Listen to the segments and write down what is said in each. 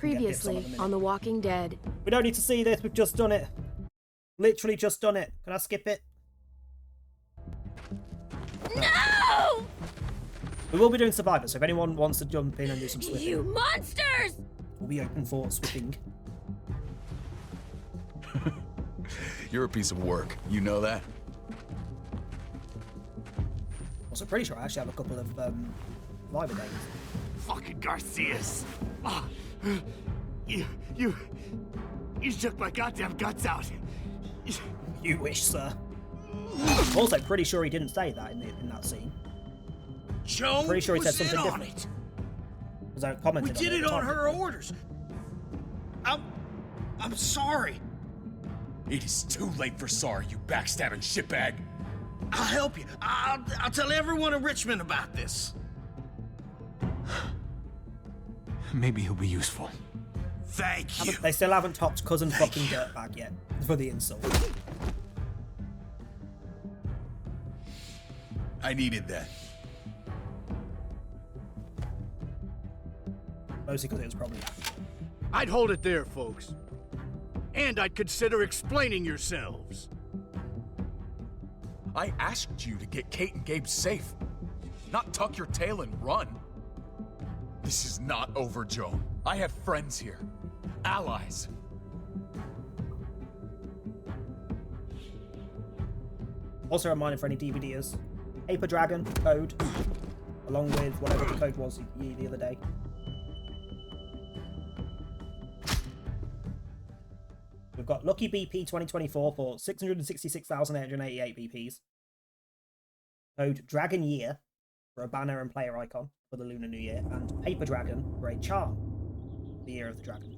Previously on The Walking Dead. We don't need to see this, we've just done it. Literally just done it. Can I skip it? No! We will be doing Survivor, so if anyone wants to jump in and do some swipping. You monsters! We'll be open for swipping. You're a piece of work. You know that? Also, pretty sure I actually have a couple of Survivor days. Fucking Garcias! Oh, you shook my goddamn guts out. You wish, sir. Also, pretty sure he didn't say that in that scene. Joan Pretty sure he said was something in on different. it. Because I commented We did it at the on time. her orders. I'm sorry. It is too late for sorry, you backstabbing shitbag. I'll help you. I'll tell everyone in Richmond about this. Maybe he'll be useful. Thank you. They still haven't topped cousin fucking dirtbag yet for the insult. I needed that. Mostly because it was probably... I'd hold it there, folks. And I'd consider explaining yourselves. I asked you to get Kate and Gabe safe, not tuck your tail and run. This is not over, Joan. I have friends here. Allies. Also a reminder for any DVDers. Paper Dragon code, along with whatever the code was the other day. We've got Lucky BP 2024 for 666,888 BPs. Code Dragon Year for a banner and player icon for the Lunar New Year, and Paper Dragon for a charm for the Year of the Dragon.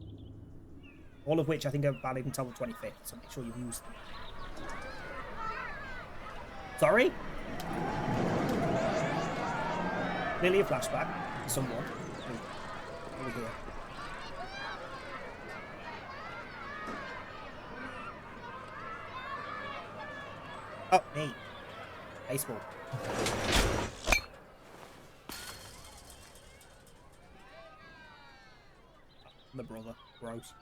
All of which I think are valid until the 25th, so make sure you use them. Sorry? Clearly a flashback to someone. Over here. Oh, me. Baseball. The brother. Gross.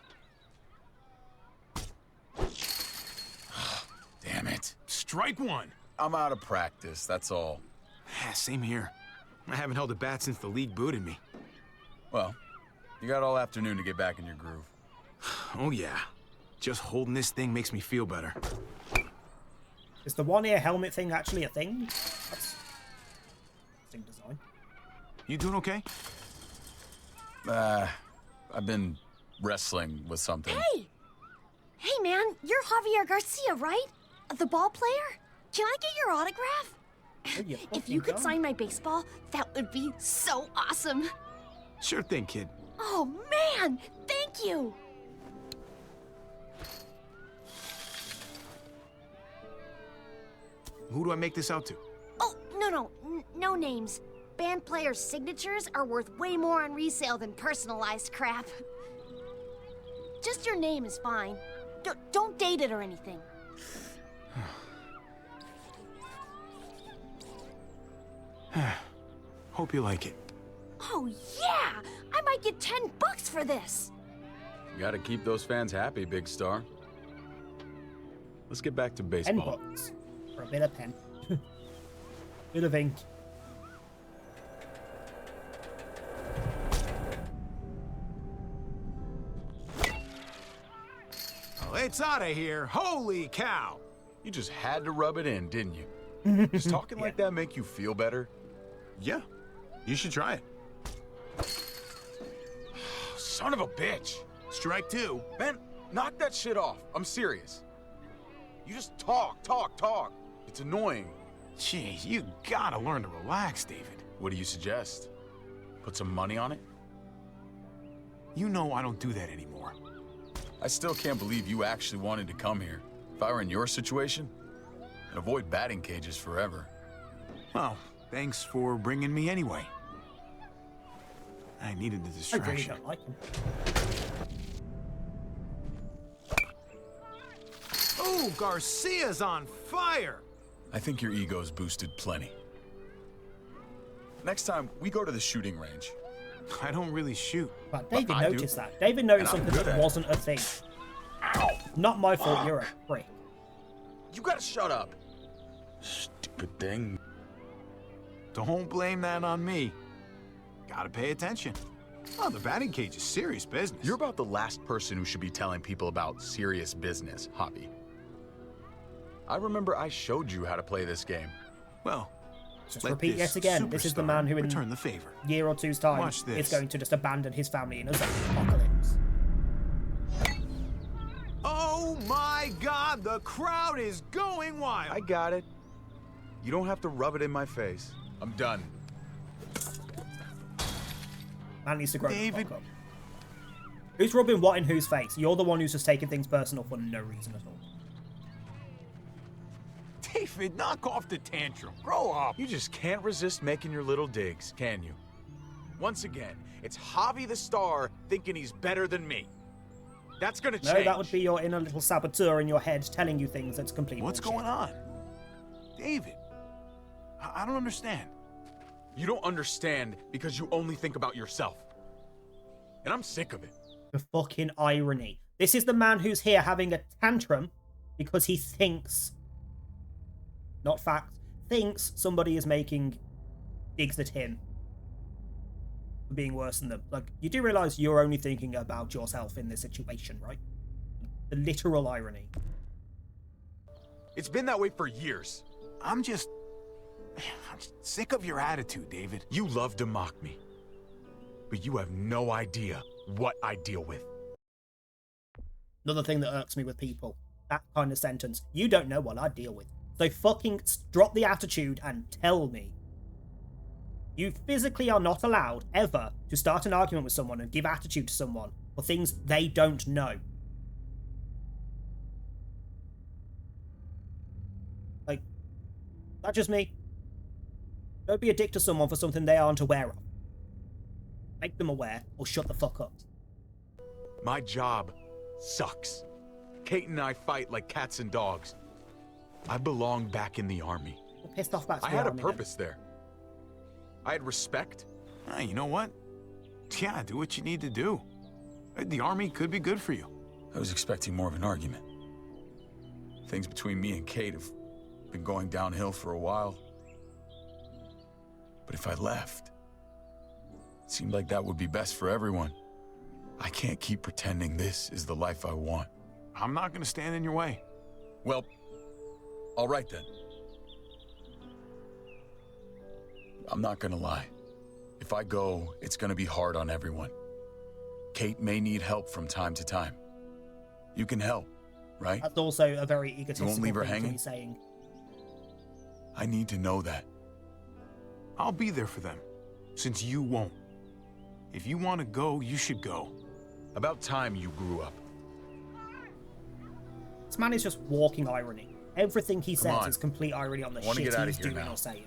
Damn it. Strike one. I'm out of practice, that's all. Same here. I haven't held a bat since the league booted me. Well, you got all afternoon to get back in your groove. Oh yeah. Just holding this thing makes me feel better. Is the one-ear helmet thing actually a thing? That's interesting design. You doing okay? I've been wrestling with something. Hey! Hey, man, you're Javier Garcia, right? The ball player? Can I get your autograph? If you could sign my baseball, that would be so awesome. Sure thing, kid. Oh, man! Thank you! Who do I make this out to? Oh, no names. Band players' signatures are worth way more on resale than personalized crap. Just your name is fine. Don't date it or anything. Hope you like it. Oh, yeah! I might get $10 for this. You gotta keep those fans happy, big star. Let's get back to baseball. $10 for a bit of pen. Bit of ink. Oh, it's out of here. Holy cow. You just had to rub it in, didn't you? Does talking like that make you feel better? Yeah, you should try it. Son of a bitch. Strike two. Man, knock that shit off. I'm serious. You just talk. It's annoying. Jeez, you gotta learn to relax, David. What do you suggest? Put some money on it? You know I don't do that anymore. I still can't believe you actually wanted to come here. If I were in your situation, I'd avoid batting cages forever. Well, thanks for bringing me anyway. I needed the I really distraction. don't like him. Oh, Garcia's on fire! I think your ego's boosted plenty. Next time, we go to the shooting range. I don't really shoot. But David I do. noticed that. David noticed And I'm something good that at it. wasn't a thing. Not my fault, you're a prick. You gotta shut up. Stupid thing. Don't blame that on me. Gotta pay attention. Oh, the batting cage is serious business. You're about the last person who should be telling people about serious business, Hobby. I remember I showed you how to play this game. Well, Just let repeat this yet again, this is the superstar man who in return the favor. a year or two's time Watch is this. going to just abandon his family in a zombie apocalypse. Oh my God, the crowd is going wild. I got it. You don't have to rub it in my face. I'm done. Man needs to grow the David. fuck up. Who's rubbing what in whose face? You're the one who's just taking things personal for no reason at all. David, knock off the tantrum. Grow up. You just can't resist making your little digs, can you? Once again, it's Javi the Star thinking he's better than me. That's gonna change. No, that would be your inner little saboteur in your head telling you things that's complete What's bullshit. going on? David, I don't understand. You don't understand because you only think about yourself. And I'm sick of it. The fucking irony. This is the man who's here having a tantrum because he thinks, not facts, thinks somebody is making digs at him for being worse than them. Like, you do realise you're only thinking about yourself in this situation, right? The literal irony. It's been that way for years. I'm sick of your attitude, David. You love to mock me. But you have no idea what I deal with. Another thing that irks me with people. That kind of sentence. You don't know what I deal with. So fucking drop the attitude and tell me. You physically are not allowed, ever, to start an argument with someone and give attitude to someone for things they don't know. Like, that's just me. Don't be a dick to someone for something they aren't aware of. Make them aware, or shut the fuck up. My job sucks. Kate and I fight like cats and dogs. I belong back in the army. I'm pissed off about I had a purpose there. I had respect. You know what? Yeah, do what you need to do. The army could be good for you. I was expecting more of an argument. Things between me and Kate have been going downhill for a while. But if I left, it seemed like that would be best for everyone. I can't keep pretending this is the life I want. I'm not gonna stand in your way. Well, all right then. I'm not gonna lie. If I go, it's gonna be hard on everyone. Kate may need help from time to time. You can help, right? That's also a very egotistical leave her thing to hanging? be saying. I need to know that. I'll be there for them, since you won't. If you want to go, you should go. About time you grew up. This man is just walking irony. Everything he says on. is complete irony on the I wanna shit get outta he's here doing now. or saying.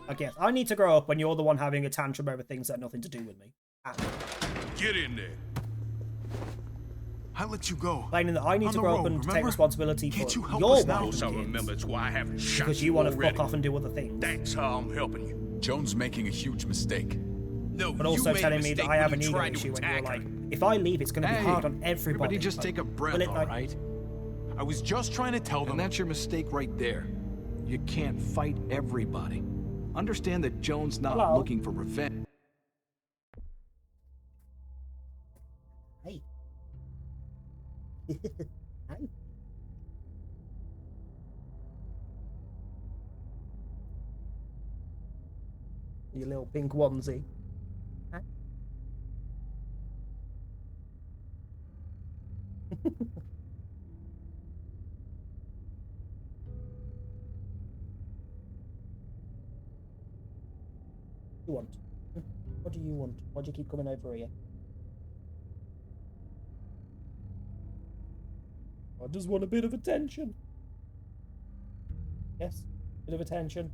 I guess I need to grow up when you're the one having a tantrum over things that have nothing to do with me. Get in there. I let you go. Complaining that I need On to the grow road, up and take remember? responsibility Can't for you help your us now? wife So and remember, kids it's why I haven't shot because you want to already. fuck off and do other things. That's how I'm helping you. Joan's making a huge mistake. No, But you also made a telling me that mistake I have when an you ego tried to issue when you're attack like, her. if I leave, it's going to be hard on everybody. Everybody just Like, take a breath, will it, all like- right? I was just trying to tell them. And that's your mistake right there. You can't fight everybody. Understand that Joan's not Hello? looking for revenge. Hey. Hey. You little pink onesie. Huh? You want? What do you want? Why do you keep coming over here? I just want a bit of attention. Yes, bit of attention.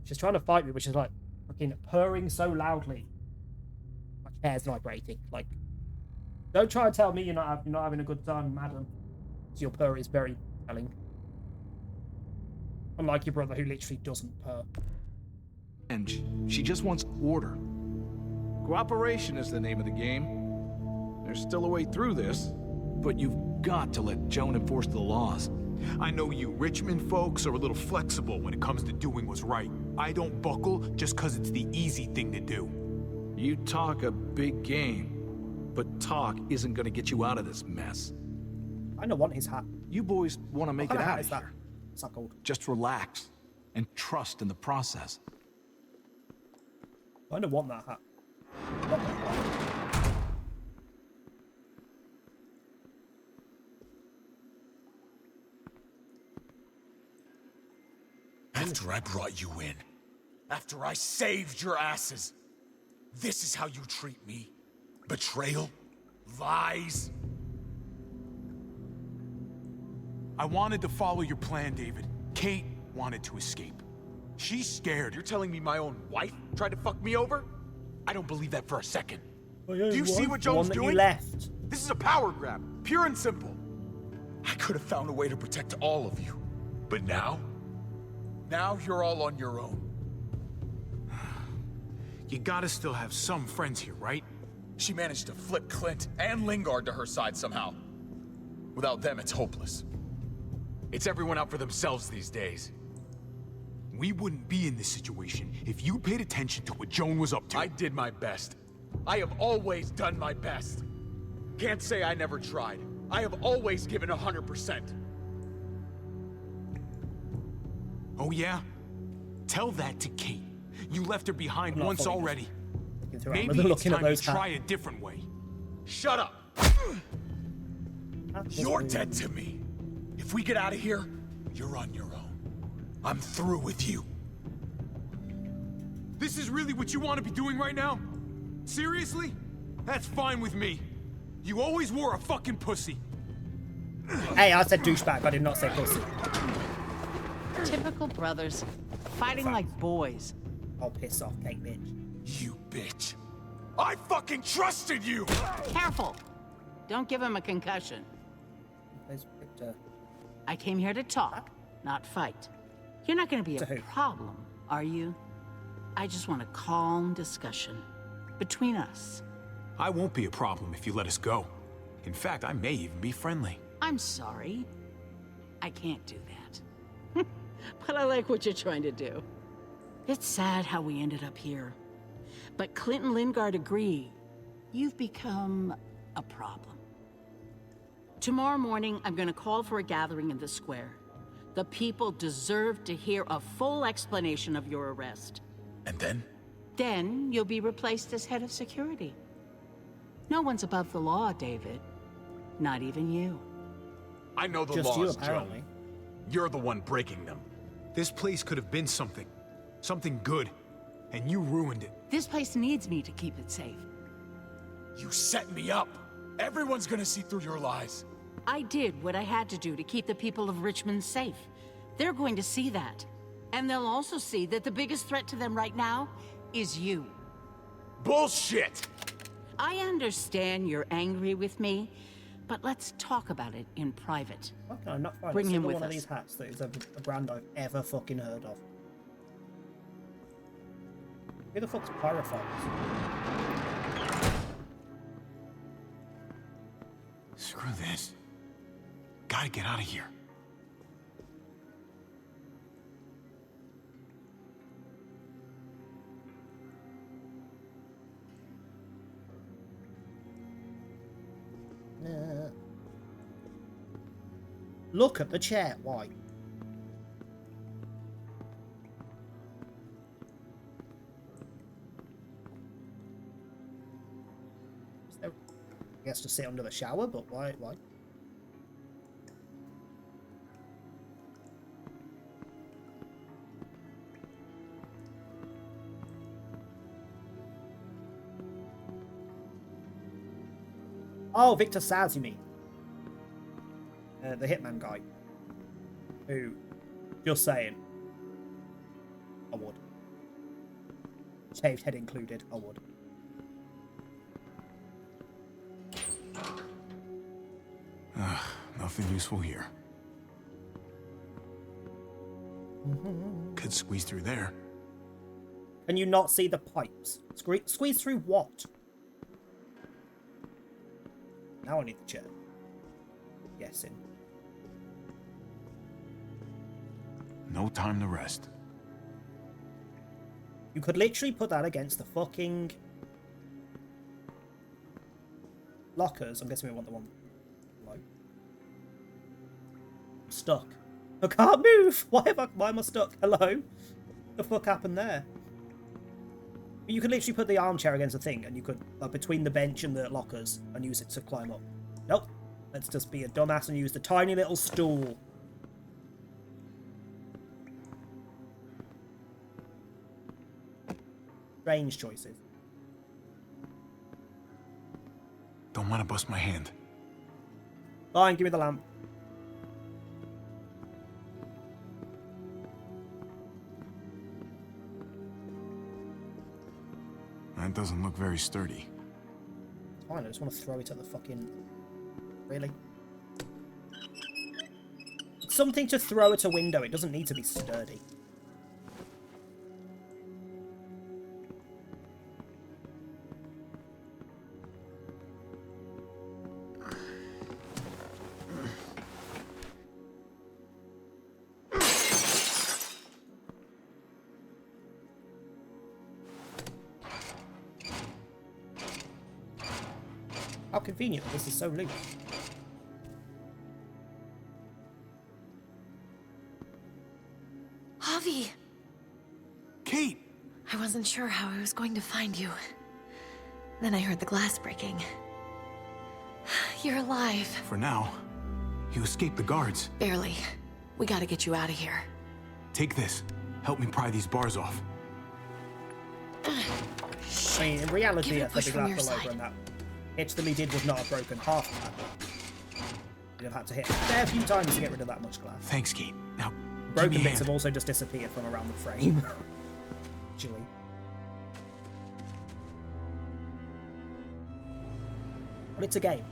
She's trying to fight me, which is like fucking purring so loudly. My chair's vibrating. Like, don't try and tell me you're not having a good time, madam. So your purr is very telling. Unlike your brother, who literally doesn't purr. And she just wants order. Cooperation is the name of the game. There's still a way through this, but you've got to let Joan enforce the laws. I know you Richmond folks are a little flexible when it comes to doing what's right. I don't buckle just because it's the easy thing to do. You talk a big game, but talk isn't going to get you out of this mess. I don't want his hat. You boys want to make What it kind of out hat of is that? here. What's that called? Just relax and trust in the process. I don't want that hat. After I brought you in, after I saved your asses, this is how you treat me? Betrayal? Lies? I wanted to follow your plan, David. Kate wanted to escape. She's scared. You're telling me my own wife tried to fuck me over? I don't believe that for a second. Oh, yeah, Do you see what the one Joan's that you doing? left. This is a power grab, pure and simple. I could have found a way to protect all of you. But now? Now you're all on your own. You gotta still have some friends here, right? She managed to flip Clint and Lingard to her side somehow. Without them, it's hopeless. It's everyone out for themselves these days. We wouldn't be in this situation if you paid attention to what Joan was up to. I did my best. I have always done my best. Can't say I never tried. I have always given 100%. Oh yeah? Tell that to Kate. You left her behind I'm not once following already. Looking through Maybe Amazon, it's looking at time to those try hats. a different way. Shut up! That's You're weird. dead to me. If we get out of here, you're on your own. I'm through with you. This is really what you want to be doing right now? Seriously? That's fine with me. You always were a fucking pussy. Hey, I said douchebag. I did not say pussy. Typical brothers, fighting like boys. I'll piss off, Kate bitch. You bitch. I fucking trusted you! Careful! Don't give him a concussion. Where's Victor? I came here to talk, not fight. You're not going to be To a who? problem, are you? I just want a calm discussion between us. I won't be a problem if you let us go. In fact, I may even be friendly. I'm sorry. I can't do that. But I like what you're trying to do. It's sad how we ended up here. But Clint and Lingard agree. You've become a problem. Tomorrow morning, I'm going to call for a gathering in the square. The people deserve to hear a full explanation of your arrest. And then? Then you'll be replaced as head of security. No one's above the law, David. Not even you. I know the Just you, laws, apparently. Joe. You're the one breaking them. This place could have been something. Something good. And you ruined it. This place needs me to keep it safe. You set me up. Everyone's gonna see through your lies. I did what I had to do to keep the people of Richmond safe. They're going to see that. And they'll also see that the biggest threat to them right now is you. Bullshit! I understand you're angry with me, but let's talk about it in private. Why can I not find Bring a him single with one of us. these hats that is a brand I've ever fucking heard of? Who the fuck's Pyrofox? Screw this. Gotta get out of here. Look at the chair. Why? I guess to sit under the shower, but why? Why? Oh, Victor Saz, you mean? The hitman guy. Who, just saying, I would. Shaved head included, I would. Nothing useful here. Could squeeze through there. Can you not see the pipes? Squeeze through what? Now I need the chair. Guessing. No time to rest. You could literally put that against the fucking lockers. I'm guessing we want the one below. I'm stuck. I can't move. Why am I stuck? Hello? The fuck happened there? You could literally put the armchair against the thing, and you could between the bench and the lockers, and use it to climb up. Nope. Let's just be a dumbass and use the tiny little stool. Strange choices. Don't want to bust my hand. Fine, give me the lamp. That doesn't look very sturdy. Fine, I just want to throw it at the fucking... Really? It's something to throw at a window. It doesn't need to be sturdy. How convenient that this is so loose. Javi! Kate! I wasn't sure how I was going to find you. Then I heard the glass breaking. You're alive. For now, you escaped the guards. Barely. We gotta get you out of here. Take this. Help me pry these bars off. I mean, in reality, Give it a if the push big from glass your fell over side. and that hit that he did was not a broken half of that. You'd have had to hit a fair few times to get rid of that much glass. Thanks, Kate. Now, give me Broken a bits hand. have also just disappeared from around the frame. Actually. But it's a game.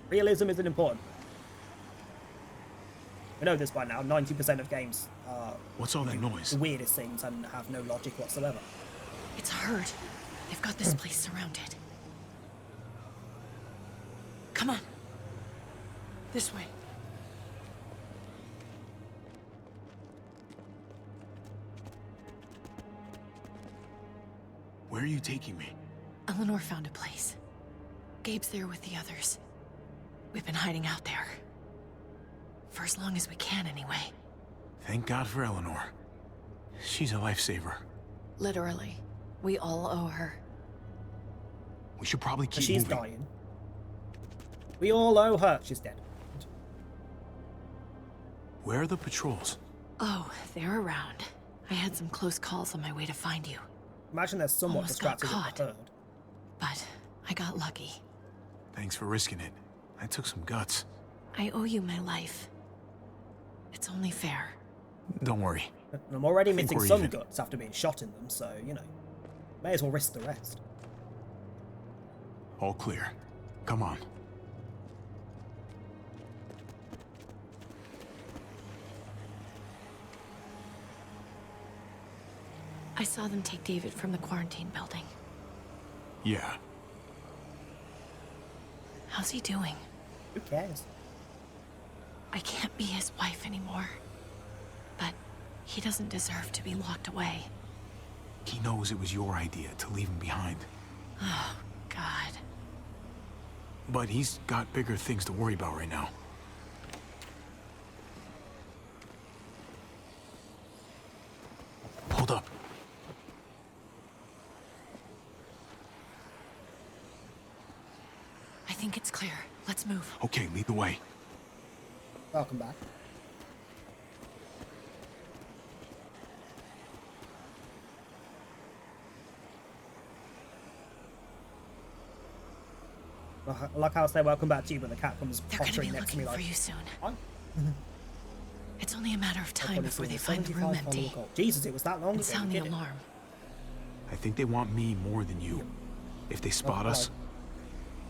Realism isn't important. We know this by now. 90% of games are What's all that noise? the weirdest things and have no logic whatsoever. It's a herd. They've got this place surrounded. Come on. This way. Where are you taking me? Eleanor found a place. Gabe's there with the others. We've been hiding out there. For as long as we can, anyway. Thank God for Eleanor. She's a lifesaver. Literally. We all owe her. We should probably keep She's moving. dying. We all owe her. She's dead. Where are the patrols? Oh, they're around. I had some close calls on my way to find you. Imagine they're somewhat Almost got distracted with the caught. herd. But I got lucky. Thanks for risking it. That took some guts. I owe you my life. It's only fair. Don't worry. And I'm already think missing we're some even. guts after being shot in them, so, you know. May as well risk the rest. All clear. Come on. I saw them take David from the quarantine building. Yeah. How's he doing? Who cares? I can't be his wife anymore. But he doesn't deserve to be locked away. He knows it was your idea to leave him behind. Oh, God. But he's got bigger things to worry about right now. Hold up. I think it's clear. Let's move. Okay, lead the way. Welcome back. I like how I say welcome back to you, but the cat comes They're gonna be pottering next to me looking like... for you soon. "Hi." It's only a matter of time I've before only they seen find the 75 room follow empty call. Jesus, it was that long and ago. sound the You're kidding. alarm. I think they want me more than you. If they spot us,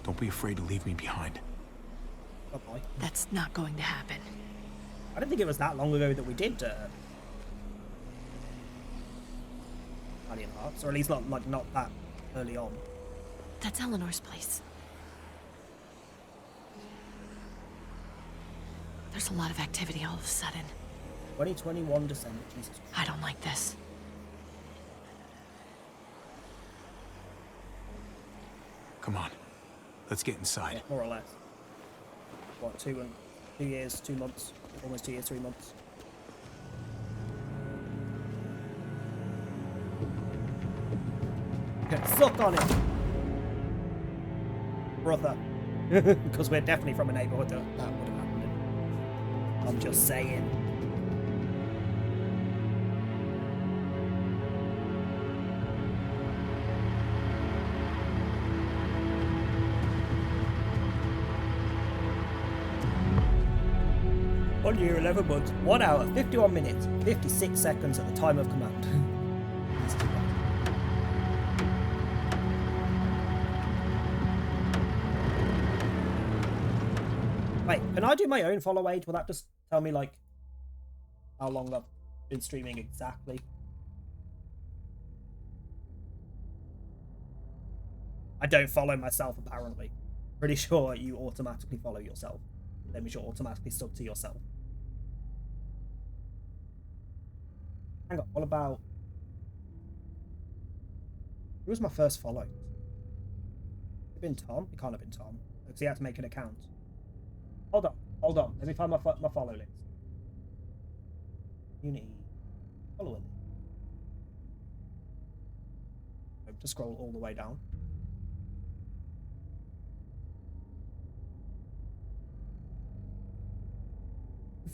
don't be afraid to leave me behind. Bye-bye. That's not going to happen. I don't think it was that long ago that we did Alien Hearts, or at least not that early on. That's Eleanor's place. There's a lot of activity all of a sudden. 2021 December, Jesus Christ. I don't like this. Come on, let's get inside. Yeah, more or less. What, 2 years, 2 months, almost 2 years, 3 months. Okay, suck on it, brother. Because we're definitely from a neighborhood that would have happened in. I'm just saying. On year 11 months, 1 hour, 51 minutes, 56 seconds at the time of command. That's too bad. Wait, can I do my own follow age? Will that just tell me, like, how long I've been streaming exactly? I don't follow myself, apparently. Pretty sure you automatically follow yourself. Then we should automatically sub to yourself. Hang on, what about... Who was my first follow? Could have been Tom? It can't have been Tom. Because he had to make an account. Hold on. Let me find my follow list. Unity. Follow it. I have to scroll all the way down.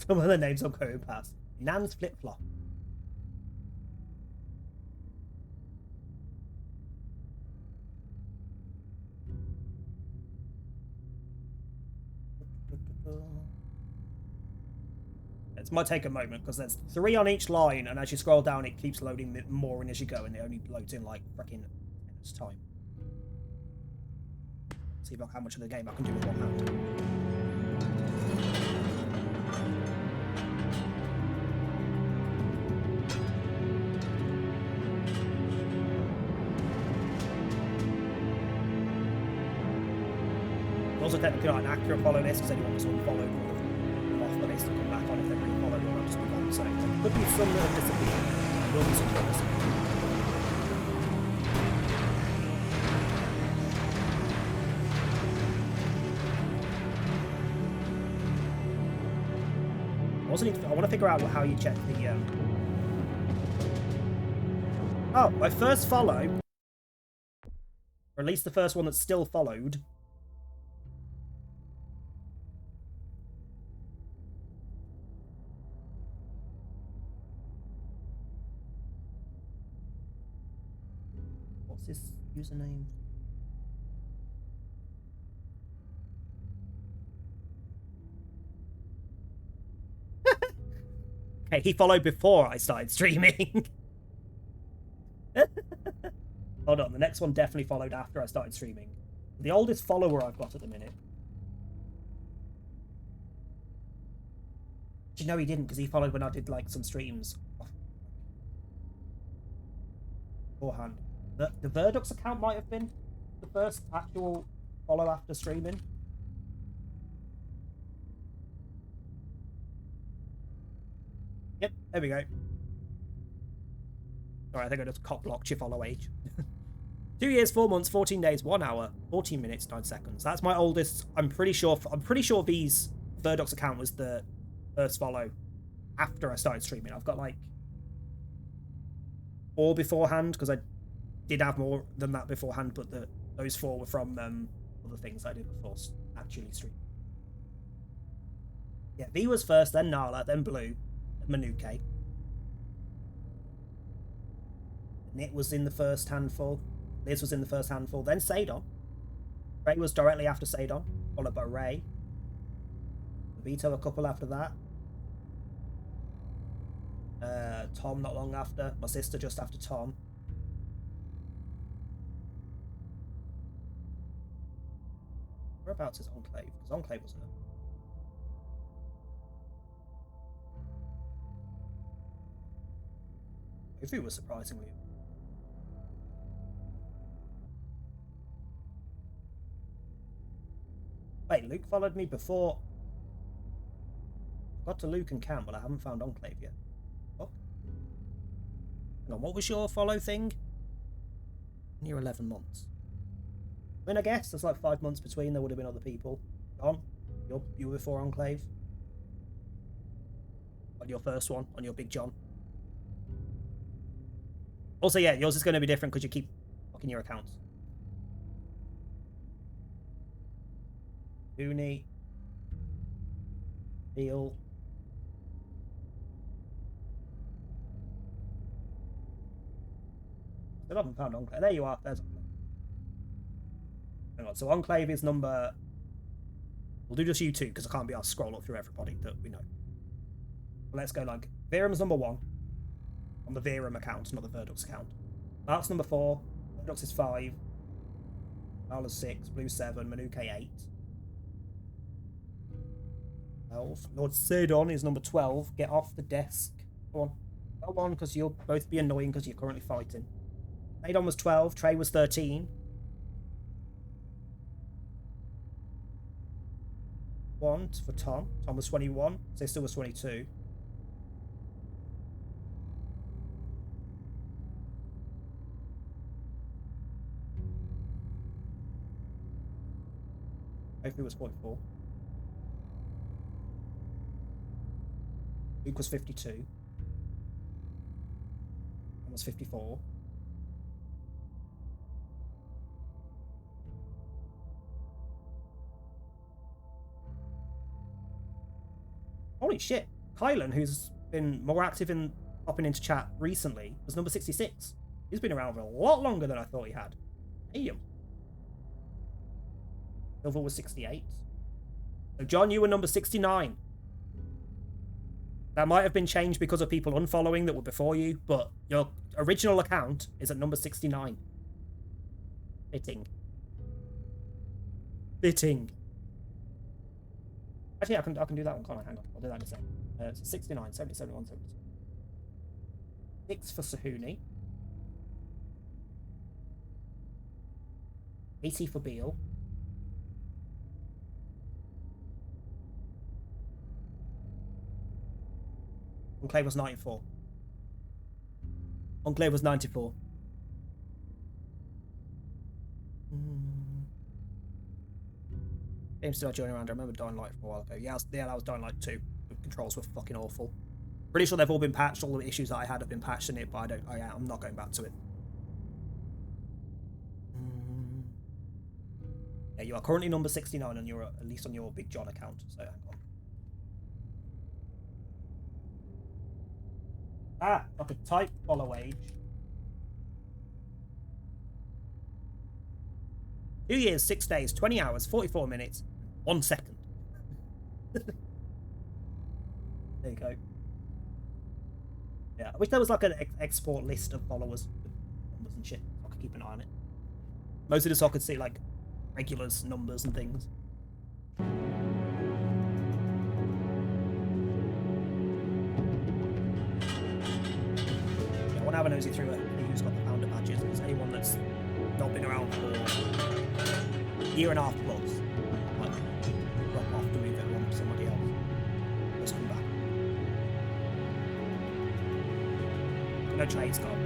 Some of the names I'm going past. Nan's Flip Flop. It might take a moment because there's 3 on each line, and as you scroll down, it keeps loading more in as you go, and it only loads in like freaking minutes time. See how much of the game I can do with one hand. Also technically not an accurate follow list because anyone that's unfollowed will have come off the list and come back on if they've already followed or not just move on. So there could be some that have disappeared. There will be some that have disappeared. I want to figure out how you check the Oh, my first follow, or at least the first one that's still followed, what's his username? Okay, he followed before I started streaming. Hold on, the next one definitely followed after I started streaming. The oldest follower I've got at the minute. Actually, no, he didn't, because he followed when I did like some streams beforehand. The Verdux account might have been the first actual follow after streaming. Yep, there we go. Alright, I think I just cock-blocked your follow age. 2 years, 4 months, 14 days, 1 hour, 14 minutes, 9 seconds. That's my oldest. I'm pretty sure V's Verdux account was the first follow after I started streaming. I've got like 4 beforehand because I did have more than that beforehand, but those 4 were from other things I did before actually streaming. Yeah, V was first, then Nala, then Blue, then Manuke. Nit was in the first handful. Liz was in the first handful. Then Sadon. Ray was directly after Sadon, followed by Ray. Vito a couple after that. Tom not long after. My sister just after Tom. Whereabouts is Enclave? Because Enclave was there. If was surprisingly. Wait, Luke followed me before. I got to Luke and Cam, but I haven't found Enclave yet. Oh. Hang on, what was your follow thing? Near 11 months. I mean, I guess there's like 5 months between. There would have been other people. John, you were before Enclave. On your first one, on your Big John. Also, yeah, yours is going to be different because you keep fucking your accounts. Uni. Deal. Still haven't found Enclave. There you are. There's Enclave. Hang on. So Enclave is number... We'll do just you two because I can't be asked to scroll up through everybody that we know. Let's go like... Virum's number 1. On the Virum account, not the Verdux account. Mark's number 4. Verdux is 5. Lala's 6. Blue 7. Manuke 8. 12. Lord Sidon is number 12. Get off the desk. Go on. Go on, because you'll both be annoying because you're currently fighting. Adon was 12. Trey was 13. 1 for Tom. Tom was 21. Sister was 22. Hopefully was 44. Luke was 52. I was 54. Holy shit. Kylan, who's been more active in popping into chat recently, was number 66. He's been around for a lot longer than I thought he had. Damn. Silver was 68. So John, you were number 69. That might have been changed because of people unfollowing that were before you, but your original account is at number 69. Fitting. Fitting. Actually, I can do that one, can't I? Hang on, I'll do that in a second. So 69, 70, 71, 72. 6 for Sahuni. 80 for Beale. Enclave was 94. Enclave was 94. Game's still joining around. I remember Dying Light for a while ago. Yeah, that was Dying Light 2. The controls were fucking awful. Pretty sure they've all been patched. All the issues that I had have been patched in it, but I'm not going back to it. Yeah, you are currently number 69 on your, at least on your Big John account. So hang on. I could type follow age. 2 years, 6 days, 20 hours, 44 minutes, 1 second. There you go. Yeah, I wish there was like an export list of followers, numbers and shit. So I could keep an eye on it. Most of this I could see like regulars, numbers and things. I want to have a nosy through it. Who's got the founder badges? If there's anyone that's not been around for a year and a half plus, like drop off to move it along to somebody else. Just come back. No trade's got a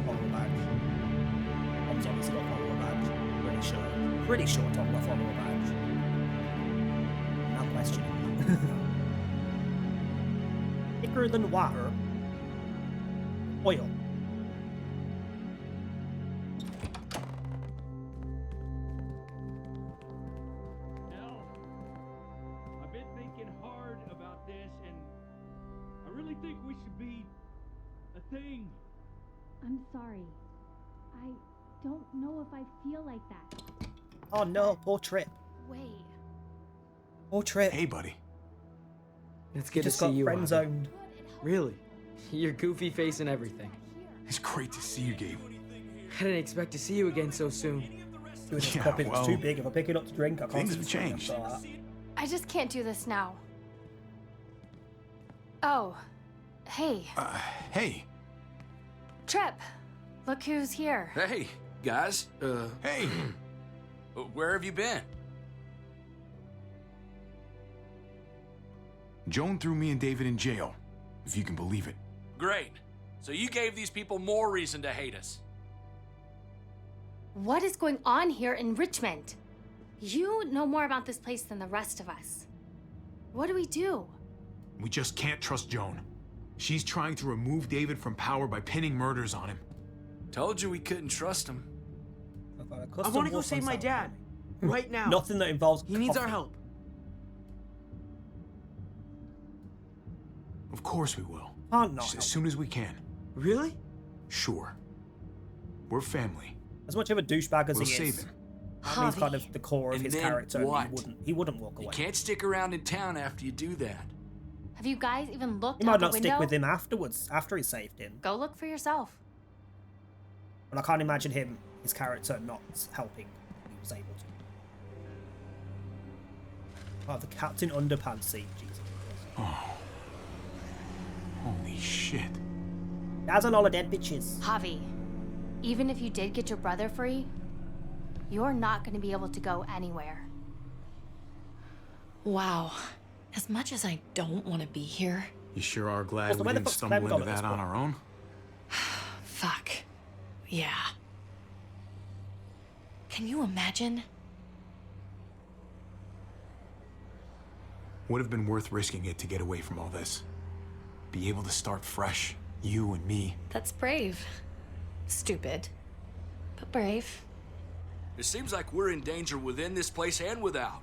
follower badge. Tom's obviously got a follower badge. Pretty sure Tom got a follower badge. Not questioning. Thicker than water. Oil. Nell, I've been thinking hard about this, and I really think we should be a thing. I'm sorry. I don't know if I feel like that. Oh no, poor Trip. Wait. Poor Trip. Hey, buddy. It's good to Just see got you, friend Abby. zoned. Really? Your goofy face and everything. It's great to see you, Gabe. I didn't expect to see you again so soon. doing this Yeah, cup. It's well, too big. If I pick it up to drink, I can't. things see have the screen changed. after that. I just can't do this now. Oh, hey, Hey. Trip. Look who's here. Hey, guys. Hey. Where have you been? Joan threw me and David in jail, if you can believe it. Great. So you gave these people more reason to hate us. What is going on here in Richmond? You know more about this place than the rest of us. What do we do? We just can't trust Joan. She's trying to remove David from power by pinning murders on him. Told you we couldn't trust him. I want to go save my dad. Right now. Nothing that involves. He needs our coffee. help. Of course we will. Can't not As help. soon as we can. Really? Sure. We're family. As much of a douchebag as We'll he save is, him. that means kind of the core of And his then character. and what? He wouldn't walk You away. can't stick around in town after you do that. Have you guys even looked He out might the not window? stick with him afterwards, after he saved him. Go look for yourself. But I can't imagine his character not helping. He was able to. Oh, the Captain Underpants scene, Jesus. Oh. Holy shit. That's a lot of dead bitches. Javi, even if you did get your brother free, you're not going to be able to go anywhere. Wow. As much as I don't want to be here. You sure are glad Also, we where the didn't fuck's stumble Clem into gone at that this on point? our own? Fuck. Yeah. Can you imagine? Would have been worth risking it to get away from all this. Be able to start fresh, you and me. That's brave. Stupid. But brave. It seems like we're in danger within this place and without.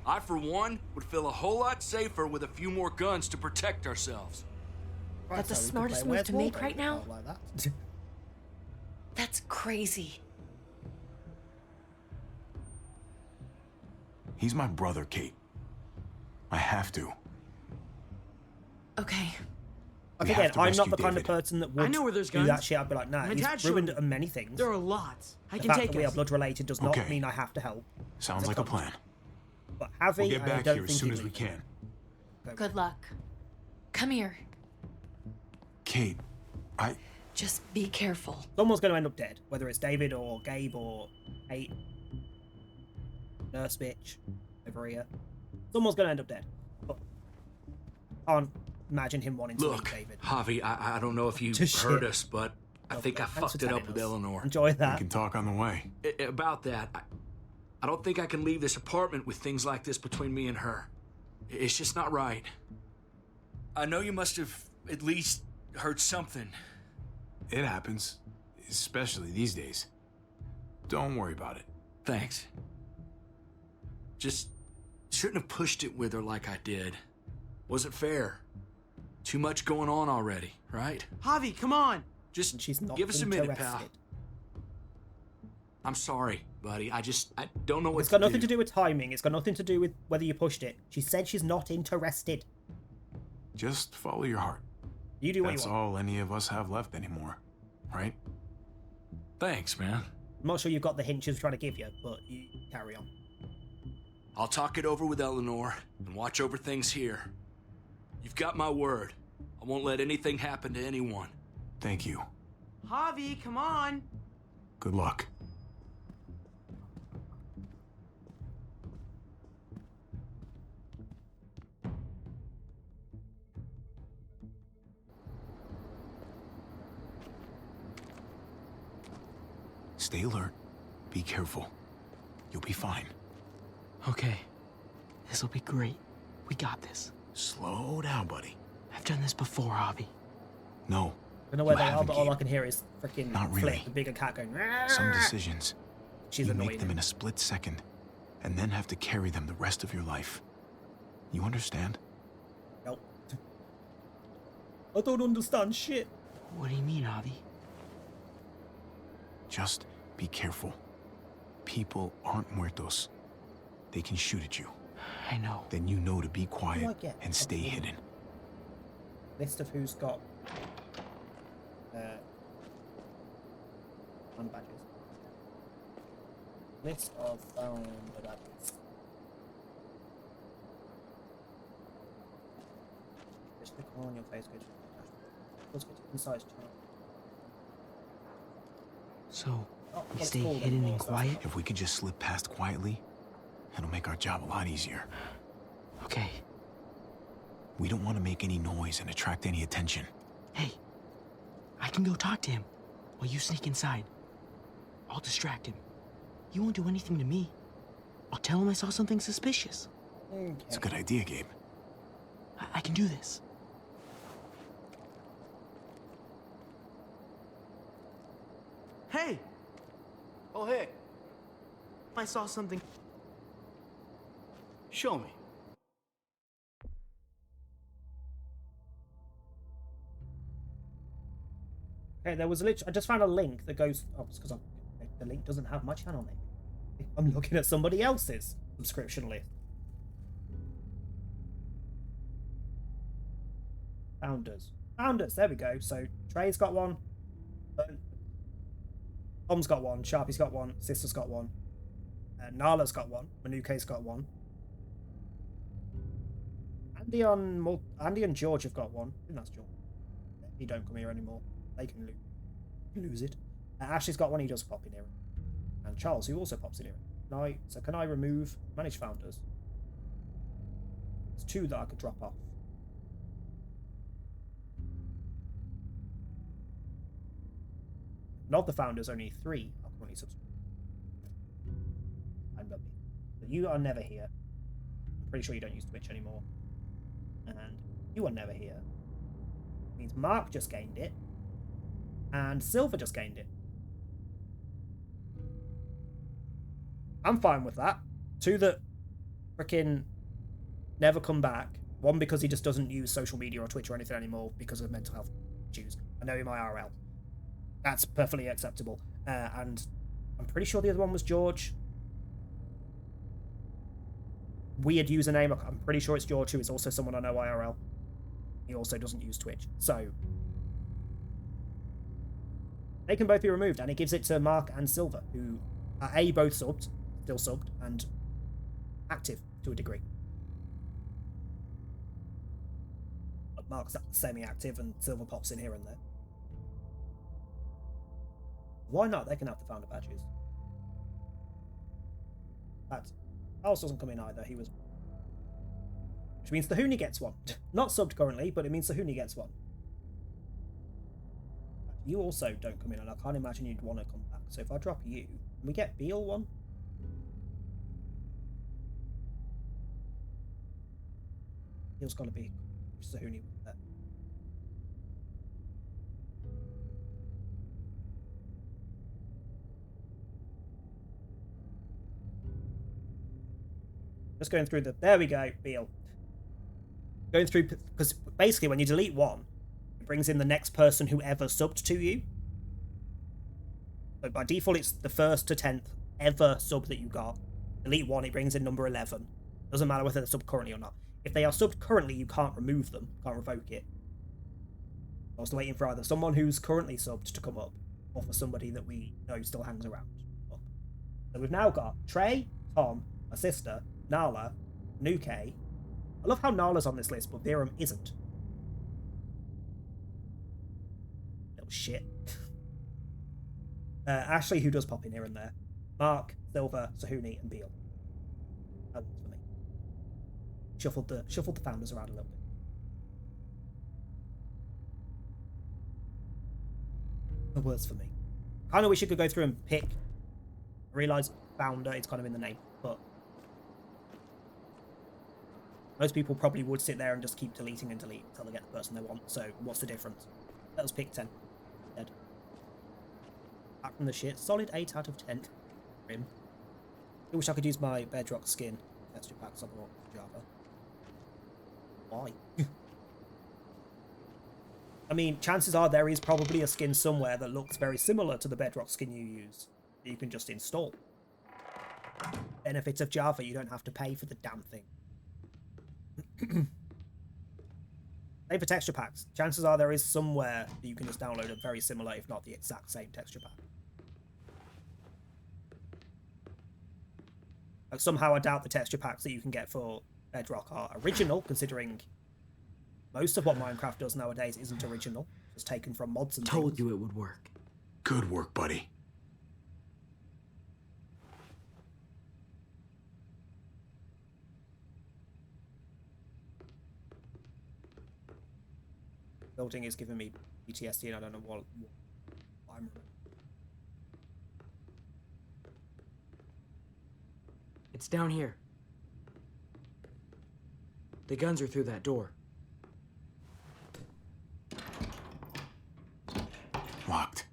I, for one, would feel a whole lot safer with a few more guns to protect ourselves. That's the so we could smartest play move Where's to make Waldo, right now? not like that. That's crazy. He's my brother, Kate. I have to. Okay. Like We have again, to I'm not rescue the kind of David. person that would I know where there's do that guns. shit. I'd be like, nah, My he's dad showed ruined me. many things. There are lots. I The can fact take that we are us. blood related does not Okay. mean I have to help. Sounds like a plan. But Javi, We'll get I back don't here as think soon he as we would. can. Good luck. Come here. Kate, Just be careful. Someone's going to end up dead, whether it's David or Gabe or Kate, nurse bitch over here. Someone's going to end up dead. But I can't imagine him wanting to Look, leave David. Javi, I don't know if you Just heard shit. us, but I Okay, think I thanks for fucked it up telling with us. Eleanor. Enjoy we that. can talk on the way. About that, I don't think I can leave this apartment with things like this between me and her. It's just not right. I know you must have at least heard something. It happens, especially these days. Don't worry about it. Thanks. Just shouldn't have pushed it with her like I did. Wasn't fair. Too much going on already, right? Javi, come on. Just She's not give us a minute, interested. pal. I'm sorry, buddy. I don't know what It's got nothing to do with timing. It's got nothing to do with whether you pushed it. She said she's not interested. Just follow your heart. You do what That's you want. all any of us have left anymore, right? Thanks, man. I'm not sure you've got the hint she was trying to give you, but you carry on. I'll talk it over with Eleanor and watch over things here. You've got my word. I won't let anything happen to anyone. Thank you. Javi, come on. Good luck. Stay alert. Be careful. You'll be fine. Okay. This'll be great. We got this. Slow down, buddy. I've done this before, Javi. No. I don't know where you they are, haven't, but all I Kate. can hear is freaking Not really. Flip, the bigger cat going. Some decisions, She's you annoying. make them in a split second, and then have to carry them the rest of your life. You understand? Nope. I don't understand shit. What do you mean, Javi? Just be careful. People aren't muertos. They can shoot at you. I know. Then you know to be do I quiet get? and stay hidden. List of who's got hand badges. List of found badges. Just click on your face, go to the dashboard. Let's go to Insights channel. So, Oh, we what's stay called hidden anymore, and so- quiet? If we could just slip past quietly, it'll make our job a lot easier. Okay. We don't want to make any noise and attract any attention. Hey, I can go talk to him while you sneak inside. I'll distract him. He won't do anything to me. I'll tell him I saw something suspicious. Okay. It's a good idea, Gabe. I can do this. Hey! Oh, hey. I saw something. Show me. Okay, there was a I just found a link that goes. Oh, it's because the link doesn't have my channel name. I'm looking at somebody else's subscription list. Founders. There we go. So Trey's got one. Tom's got one. Sharpie's got one. Sister's got one. Nala's got one. Manuke's got one. Andy and George have got one. I think that's George. He don't come here anymore. They can lose it. Ashley's got one. He does pop in here. And Charles, who also pops in here. Can I remove manage founders? There's 2 that I could drop off. And of the founders, only 3 are currently subscribed. And Bubby. But you are never here. I'm pretty sure you don't use Twitch anymore. And you are never here. It means Mark just gained it. And Silver just gained it. I'm fine with that. 2 that frickin' never come back. 1 because he just doesn't use social media or Twitch or anything anymore because of mental health issues. I know him IRL. That's perfectly acceptable. And I'm pretty sure the other one was George. Weird username. I'm pretty sure it's George, who is also someone I know IRL. He also doesn't use Twitch. So they can both be removed, and it gives it to Mark and Silver, who are both subbed, still subbed, and active to a degree. But Mark's semi-active, and Silver pops in here and there. Why not? They can have the founder badges. That Alice doesn't come in either. He was, which means the Hoonie gets one. Not subbed currently, but it means the Hoonie gets one. You also don't come in, and I can't imagine you'd want to come back. So if I drop you, can we get Beal one? Beal's got to be Sahuni with that. Just going through the. There we go, Beal. Going through, because basically when you delete one, it brings in the next person who ever subbed to you. So by default, it's the 1st to 10th ever sub that you got. Delete one, it brings in number 11. Doesn't matter whether they're subbed currently or not. If they are subbed currently, you can't remove them, can't revoke it. I was waiting for either someone who's currently subbed to come up, or for somebody that we know still hangs around up. So we've now got Trey, Tom, my sister, Nala, Nuke. I love how Nala's on this list, but Viram isn't. Little shit. Ashley, who does pop in here and there. Mark, Silver, Sahuni, and Beal. That works for me. Shuffled the founders around a little bit. That works for me. Kind of wish you could go through and pick. I realise founder, it's kind of in the name, but most people probably would sit there and just keep deleting and delete until they get the person they want. So what's the difference? Let us pick 10. Dead. Back from the shit. Solid 8 out of 10. Grim. I wish I could use my Bedrock skin texture packs on the Java. Why? I mean, chances are there is probably a skin somewhere that looks very similar to the Bedrock skin you use that you can just install. Benefits of Java, you don't have to pay for the damn thing. Same for texture packs. Chances are there is somewhere that you can just download a very similar, if not the exact same texture pack. Like, somehow I doubt the texture packs that you can get for Bedrock are original, considering most of what Minecraft does nowadays isn't original. It's taken from mods and Told things. you it would work. Good work, buddy. Building is giving me PTSD and I don't know what I'm... It's down here. The guns are through that door. Locked.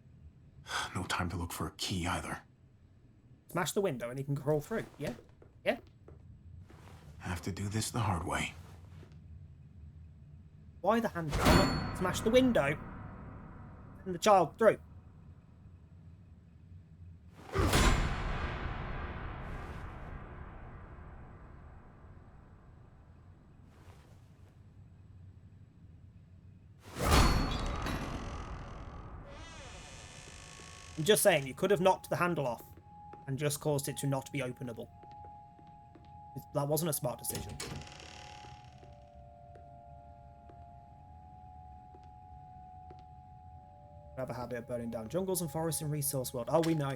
No time to look for a key either. Smash the window and he can crawl through. Yeah? Yeah? Have to do this the hard way. Why the hand? Smash the window and the child through. I'm just saying, you could have knocked the handle off and just caused it to not be openable. That wasn't a smart decision. Have a habit of burning down jungles and forests in Resource World. Oh, we know.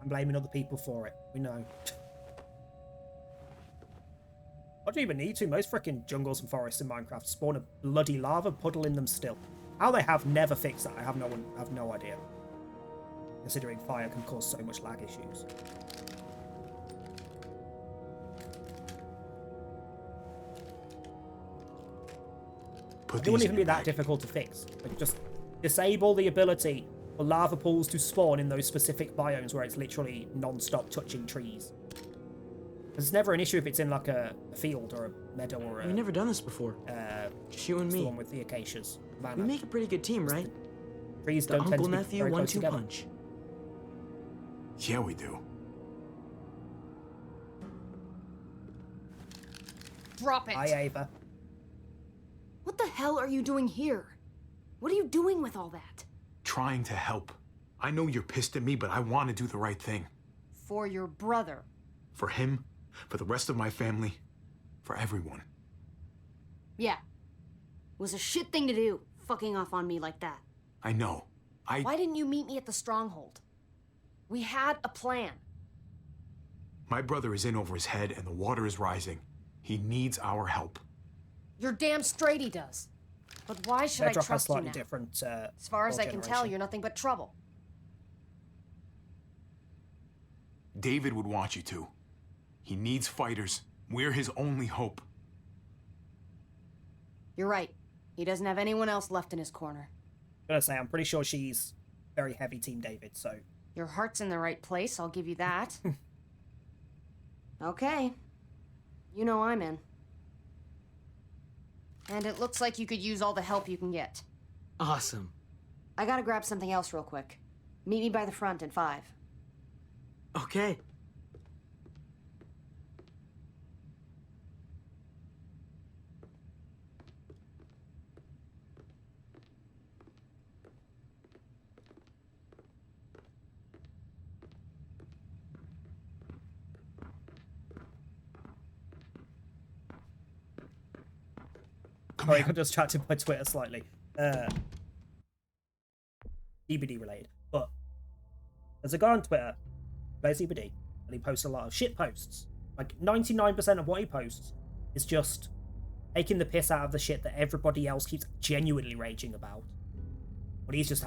I'm blaming other people for it. We know. What do you even need to? Most freaking jungles and forests in Minecraft spawn a bloody lava puddle in them still. How they have never fixed that, I have no idea. Considering fire can cause so much lag issues. It wouldn't even be that difficult to fix. Like, just disable the ability for lava pools to spawn in those specific biomes where it's literally non-stop touching trees. It's never an issue if it's in like a field or a meadow or a... We've never done this before. Just you and me. The one with the acacias. We make a pretty good team, right? Trees the don't tend uncle to be nephew very 1-2 close together. punch. Yeah, we do. Drop it. Hi, Ava. What the hell are you doing here? What are you doing with all that? Trying to help. I know you're pissed at me, but I want to do the right thing. For your brother. For him, for the rest of my family, for everyone. Yeah. It was a shit thing to do, fucking off on me like that. I know. Why didn't you meet me at the stronghold? We had a plan. My brother is in over his head and the water is rising. He needs our help. You're damn straight he does. But why should Bedrock I has trust you slightly now? different, as far as I can tell, generation. you're nothing but trouble. David would want you to. He needs fighters. We're his only hope. You're right. He doesn't have anyone else left in his corner. I'm gonna say, I'm pretty sure she's very heavy Team David, so... Your heart's in the right place, I'll give you that. Okay. You know I'm in. And it looks like you could use all the help you can get. Awesome. I gotta grab something else real quick. Meet me by the front in 5. Okay. Sorry, I got distracted by Twitter slightly. DBD related. But there's a guy on Twitter, plays DBD, and he posts a lot of shit posts. Like 99% of what he posts is just taking the piss out of the shit that everybody else keeps genuinely raging about. But he's just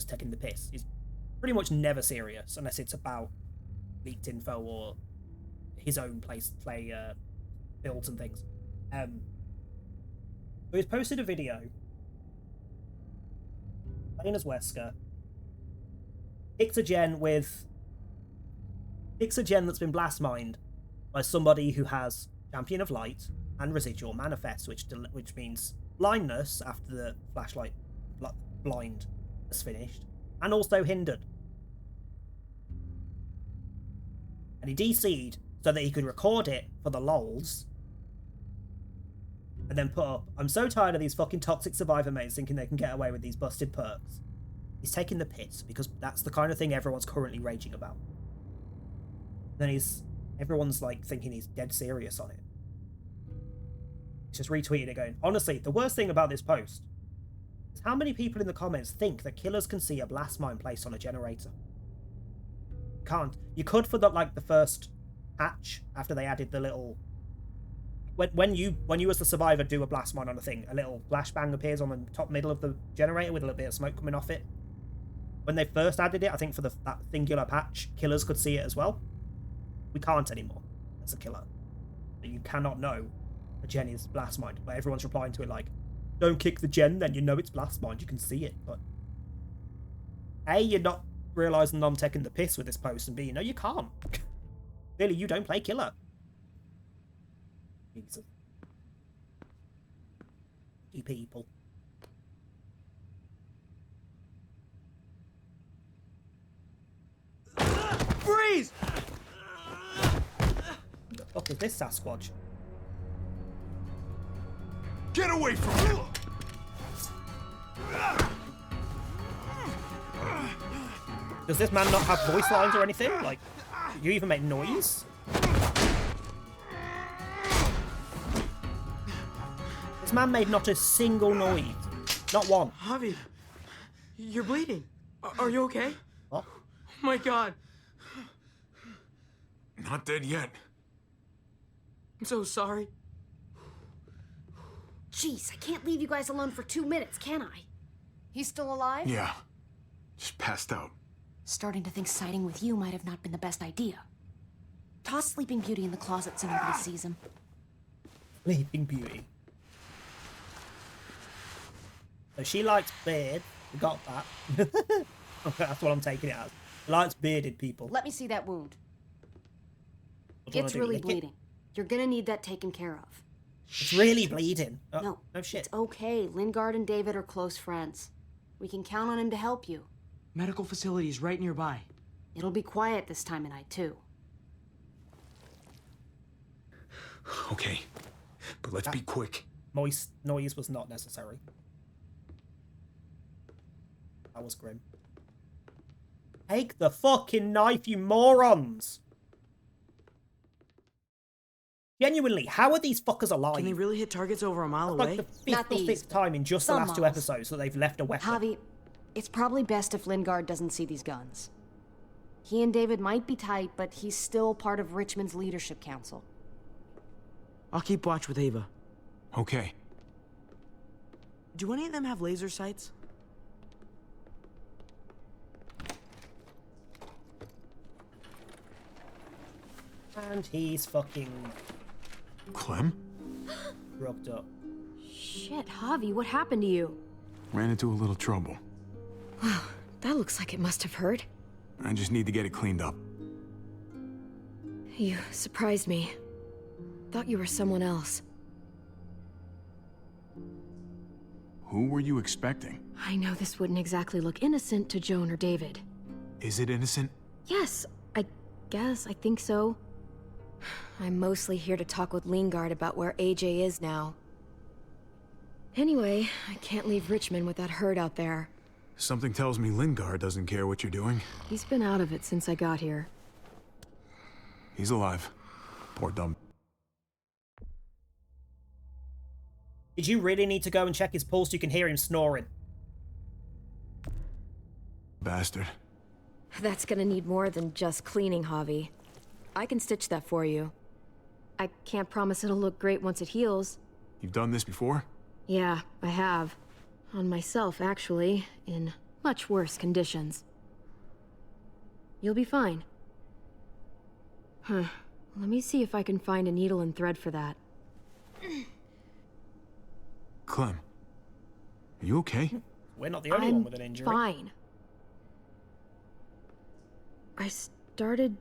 taking the piss. He's pretty much never serious unless it's about leaked info or his own play builds and things. So he's posted a video playing as Wesker. Picks a gen that's been blast mined by somebody who has Champion of Light and Residual Manifest, which means blindness after the flashlight blind is finished, and also hindered. And he DC'd so that he could record it for the lols. And then put up, I'm so tired of these fucking toxic survivor mates thinking they can get away with these busted perks. He's taking the piss, because that's the kind of thing everyone's currently raging about. Then he's Everyone's like thinking he's dead serious on it. He's just retweeted it going, honestly, the worst thing about this post is how many people in the comments think that killers can see a blast mine placed on a generator. Can't. You could for the first patch after they added the little... When you as the survivor do a blast mine on a thing, a little flashbang appears on the top middle of the generator with a little bit of smoke coming off it. When they first added it, I think for that singular patch, killers could see it as well. We can't anymore as a killer. You cannot know a gen is blast mined, but everyone's replying to it like, don't kick the gen, then you know it's blast mined, you can see it. But A, you're not realising I'm taking the piss with this post, and B, no, you can't. Clearly, you don't play killer. Jesus. You people. Freeze! What the fuck is this Sasquatch? Get away from me! Does this man not have voice lines or anything? Like, you even make noise? This man made not a single noise. Not one. Javi, you're bleeding. Are you okay? What? Oh my god. Not dead yet. I'm so sorry. Jeez, I can't leave you guys alone for 2 minutes, can I? He's still alive? Yeah. Just passed out. Starting to think siding with you might have not been the best idea. Toss Sleeping Beauty in the closet so nobody sees him. Sleeping Beauty. So she likes beard. We got that. That's what I'm taking it as. Likes bearded people. Let me see that wound. What do you It's wanna do, really lick it? bleeding. You're gonna need that taken care of. It's really bleeding. Oh, No. No shit. It's okay. Lingard and David are close friends. We can count on him to help you. Medical facility is right nearby. It'll be quiet this time of night, too. Okay, but let's be quick. Moist noise was not necessary. That was grim. Take the fucking knife, you morons! Genuinely, how are these fuckers alive? Can they really hit targets over a mile That's away? like the fifth or sixth time in just the Some last 2 miles. episodes that they've left a weapon. Javi, it's probably best if Lingard doesn't see these guns. He and David might be tight, but he's still part of Richmond's leadership council. I'll keep watch with Ava. Okay. Do any of them have laser sights? And he's fucking Clem? rubbed up. Shit, Javi, what happened to you? Ran into a little trouble. That looks like it must have hurt. I just need to get it cleaned up. You surprised me. Thought you were someone else. Who were you expecting? I know this wouldn't exactly look innocent to Joan or David. Is it innocent? Yes, I think so. I'm mostly here to talk with Lingard about where AJ is now. Anyway, I can't leave Richmond with that herd out there. Something tells me Lingard doesn't care what you're doing. He's been out of it since I got here. He's alive. Poor dumb. Did you really need to go and check his pulse? You can hear him snoring. Bastard. That's gonna need more than just cleaning, Javi. I can stitch that for you. I can't promise it'll look great once it heals. You've done this before? Yeah, I have. On myself, actually, in much worse conditions. You'll be fine. Let me see if I can find a needle and thread for that. Clem. Are you okay? We're not the only one with an injury. Fine. I started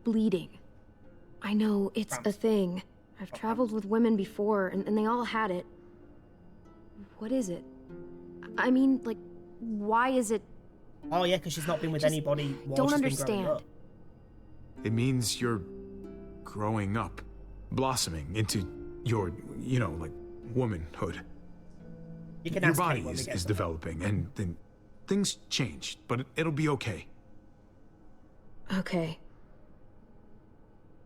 bleeding. I know it's a thing. I've traveled with women before, and they all had it. What is it? I mean, like, why is it... Oh yeah, because she's not been with Just anybody while don't she's been growing understand. up. It means you're growing up, blossoming into your, like, womanhood. You can Your ask body Kate when we is get to that. developing, and then things change, but it'll be okay. Okay.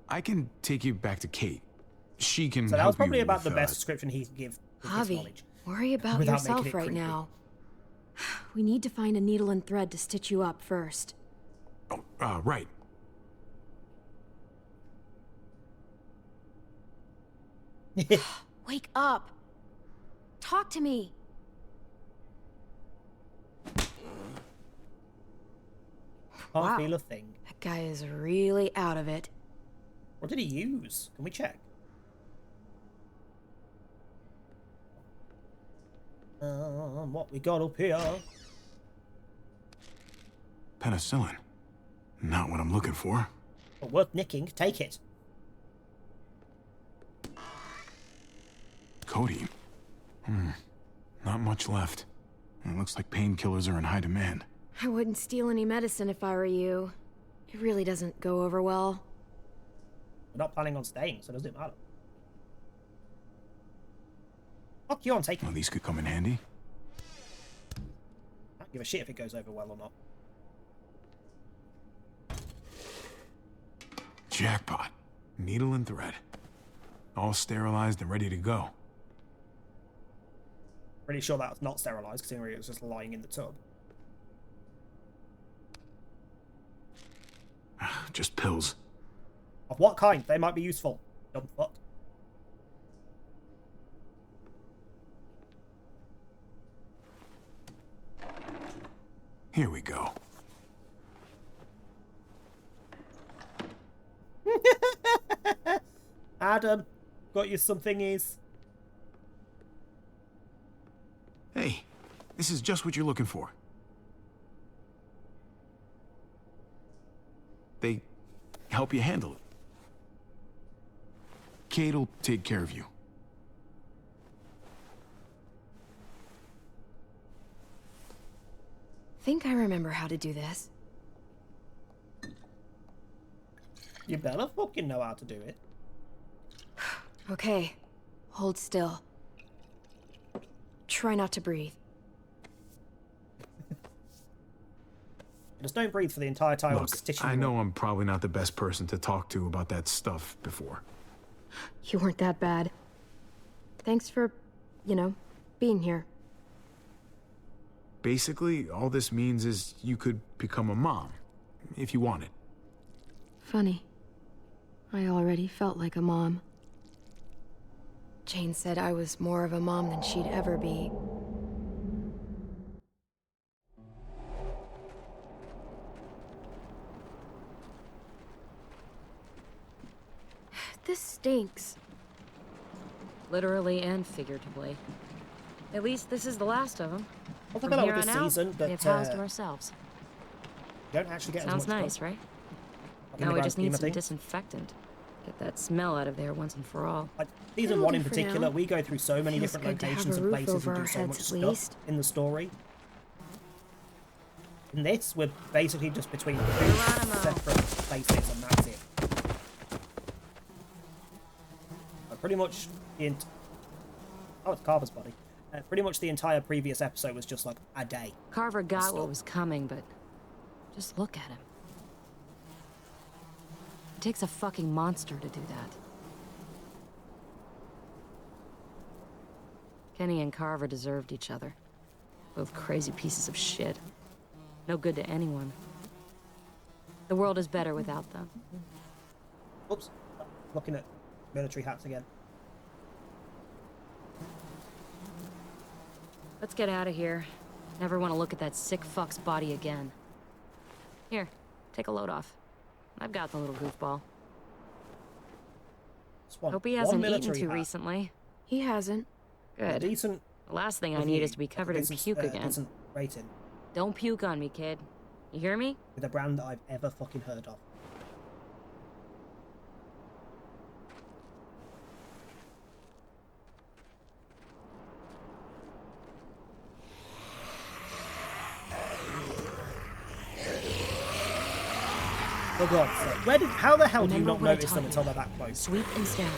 I can take you back to Kate. She can So that help was probably you about with, the best description he could give with his Javi, knowledge. worry about Without making yourself it right creepy. now. We need to find a needle and thread to stitch you up first. Oh, right. Wake up! Talk to me! Can't feel a thing. That guy is really out of it. What did he use? Can we check? What we got up here? Penicillin. Not what I'm looking for. But worth nicking. Take it. Codeine. Not much left. It looks like painkillers are in high demand. I wouldn't steal any medicine if I were you. It really doesn't go over well. We're not planning on staying, so does it matter? Fuck you on taking. Well, these could come in handy. I don't give a shit if it goes over well or not. Jackpot. Needle and thread. All sterilized and ready to go. Pretty sure that's not sterilized, considering it was just lying in the tub. Just pills. Of what kind? They might be useful. Dumb fuck. Here we go. Adam, got you some thingies. Hey, this is just what you're looking for. They help you handle it. Kate'll take care of you. Think I remember how to do this. You better fucking know how to do it. Okay, hold still. Try not to breathe. Just don't breathe for the entire time. I'm Look, stitching I you know up. I'm probably not the best person to talk to about that stuff before. You weren't that bad. Thanks for, being here. Basically, all this means is you could become a mom, if you wanted. Funny. I already felt like a mom. Jane said I was more of a mom than she'd ever be. This stinks. Literally and figuratively. At least this is the last of them. I From think I here like on this out, season, but we have house to ourselves. you don't actually get Sounds as much nice, fun. right? Like in Now the we grand just scheme need of some things. disinfectant. Get that smell out of there once and for all. Like season It'll 1 do in for particular, now. we go through so many Feels different good to have locations a and roof places over and do our so much heads at stuff least. in the story. In this, we're basically just between two separate places, and that's it. Pretty much the oh, it's Carver's body. Pretty much the entire previous episode was just like a day. Carver got what was coming, but just look at him. It takes a fucking monster to do that. Kenny and Carver deserved each other. Both crazy pieces of shit. No good to anyone. The world is better without them. Oops. Looking at military hats again. Let's get out of here. Never want to look at that sick fuck's body again. Here, take a load off. I've got the little goofball. Hope he hasn't eaten too recently. He hasn't. Good. Decent. The last thing I need is to be covered in puke again. Decent rating. Don't puke on me, kid. You hear me? With a brand that I've ever fucking heard of. For God's sake. How the hell do you not notice them until they're that close? Sweep and stab.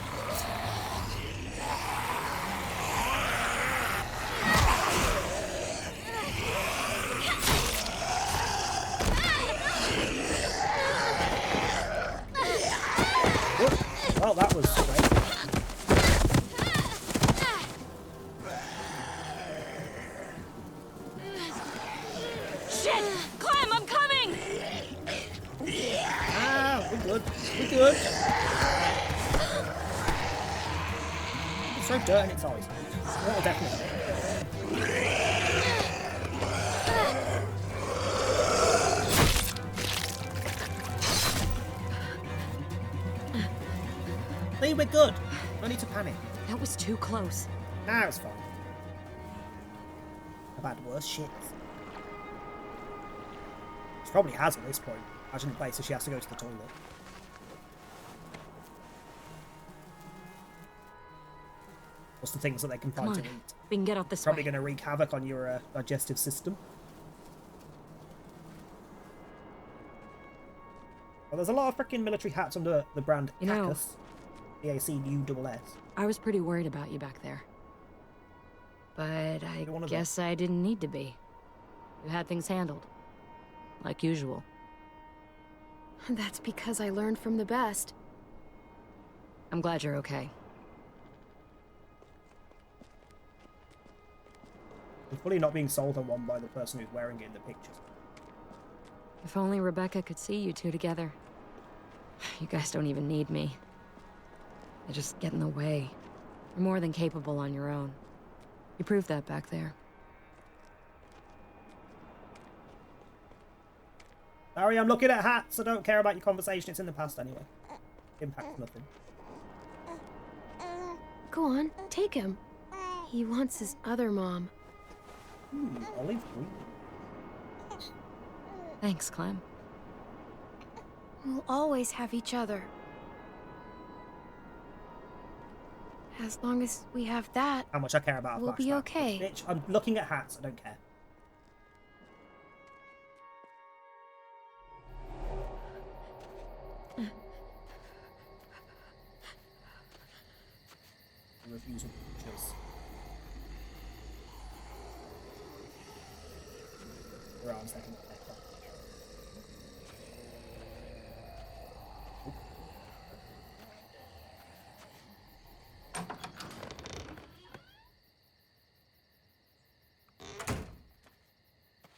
Well, that was great. Shit! Clem, I'm coming! Ah, we're good. We're good. It's so dirt in its eyes. That'll definitely. See, we're good. No need to panic. That was too close. Nah, it's fine. I've had worse shit. She probably has at this point. Imagine the places she has to go to the toilet. What's the things that they can find to eat? We can get out this Probably way. going to wreak havoc on your digestive system. Well, there's a lot of freaking military hats under the brand You know, Cacus. C-A-C-U-S-S. I was pretty worried about you back there. But I guess I didn't need to be. You had things handled. Like usual. That's because I learned from the best. I'm glad you're okay. I'm fully not being sold on one by the person who's wearing it in the pictures. If only Rebecca could see you two together. You guys don't even need me. I just get in the way. You're more than capable on your own. You proved that back there. Sorry, I'm looking at hats. I don't care about your conversation. It's in the past anyway. Impacts nothing. Go on, take him. He wants his other mom. Olive green. Thanks, Clem. We'll always have each other. As long as we have that, How much I care about a we'll be flashback. okay. Bitch, I'm looking at hats. I don't care. Refusal pictures. Your arms taking the heck off.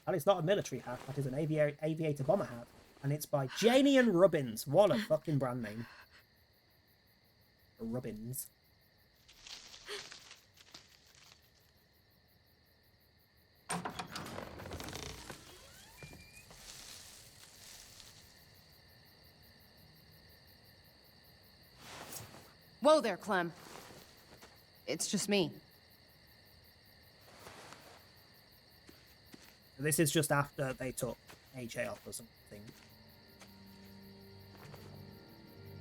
And it's not a military hat, that is an aviator bomber hat. And it's by Janie and Rubbins. What a fucking brand name. Rubbins. Whoa there, Clem. It's just me. This is just after they took AJ off or something.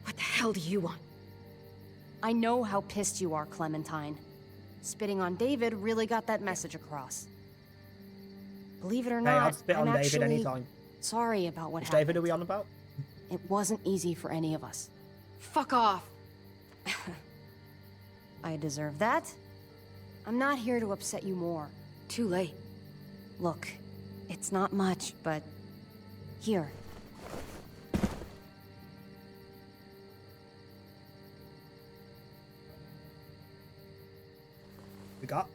What the hell do you want? I know how pissed you are, Clementine. Spitting on David really got that message across. Believe it or Hey, not, I'd spit on I'm David actually anytime. sorry about what Which happened. David are we on about? It wasn't easy for any of us. Fuck off. I deserve that. I'm not here to upset you more. Too late. Look, it's not much, but here. We got?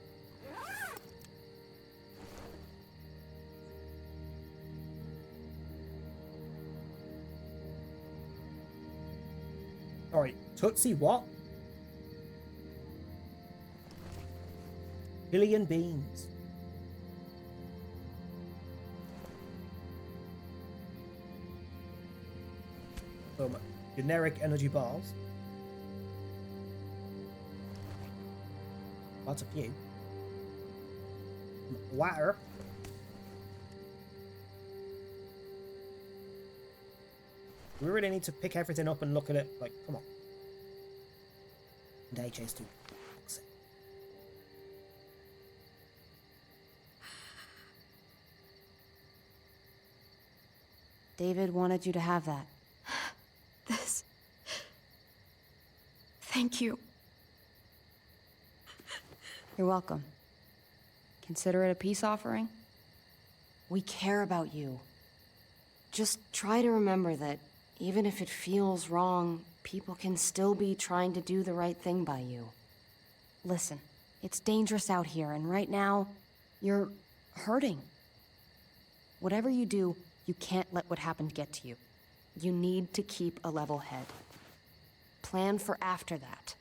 Alright, Tootsie what? Billion beans. Some generic energy bars. Lots of few. Water. We really need to pick everything up and look at it. Like, come on. And AJ's too. David wanted you to have that. This. Thank you. You're welcome. Consider it a peace offering. We care about you. Just try to remember that Even if it feels wrong, people can still be trying to do the right thing by you. Listen, it's dangerous out here, and right now, you're hurting. Whatever you do, you can't let what happened get to you. You need to keep a level head. Plan for after that.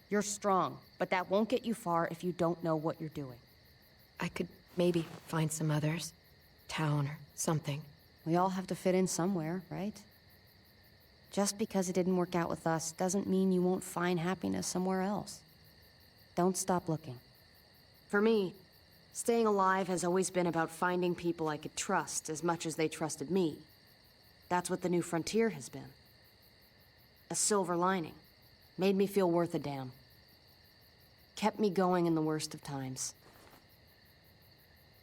You're strong, but that won't get you far if you don't know what you're doing. I could maybe find some others. Town or something. We all have to fit in somewhere, right? Just because it didn't work out with us doesn't mean you won't find happiness somewhere else. Don't stop looking. For me, staying alive has always been about finding people I could trust as much as they trusted me. That's what the new frontier has been. A silver lining. Made me feel worth a damn. Kept me going in the worst of times.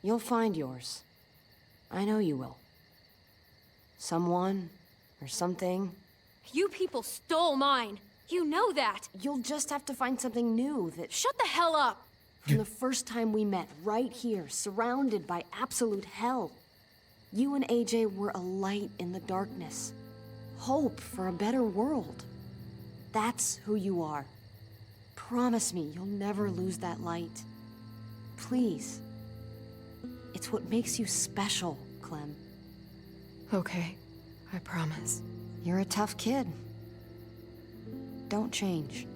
You'll find yours. I know you will. Someone or something. You people stole mine. You know that. You'll just have to find something new that... Shut the hell up! From the first time we met, right here, surrounded by absolute hell. You and AJ were a light in the darkness. Hope for a better world. That's who you are. Promise me you'll never lose that light. Please. It's what makes you special, Clem. Okay, I promise. You're a tough kid. Don't change.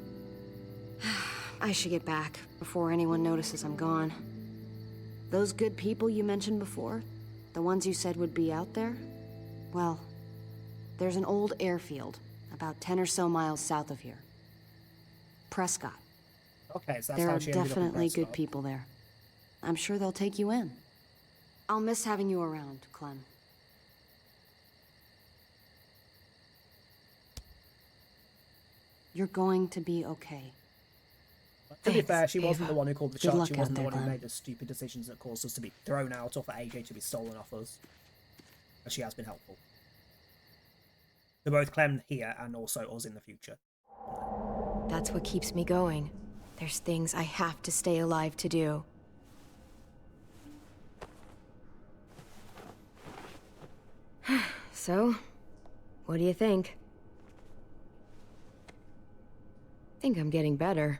I should get back before anyone notices I'm gone. Those good people you mentioned before, the ones you said would be out there, well, there's an old airfield about 10 or so miles south of here. Prescott. Okay, so that's There how are she ended up in definitely good Prescott. people there. I'm sure they'll take you in. I'll miss having you around, Clem. You're going to be okay. To be fair, she wasn't the one who called the Good shots. luck She out wasn't the there, one who Clem. made the stupid decisions that caused us to be thrown out, or for AJ to be stolen off us. But she has been helpful. To both Clem here and also us in the future. That's what keeps me going. There's things I have to stay alive to do. So, what do you think? Think I'm getting better.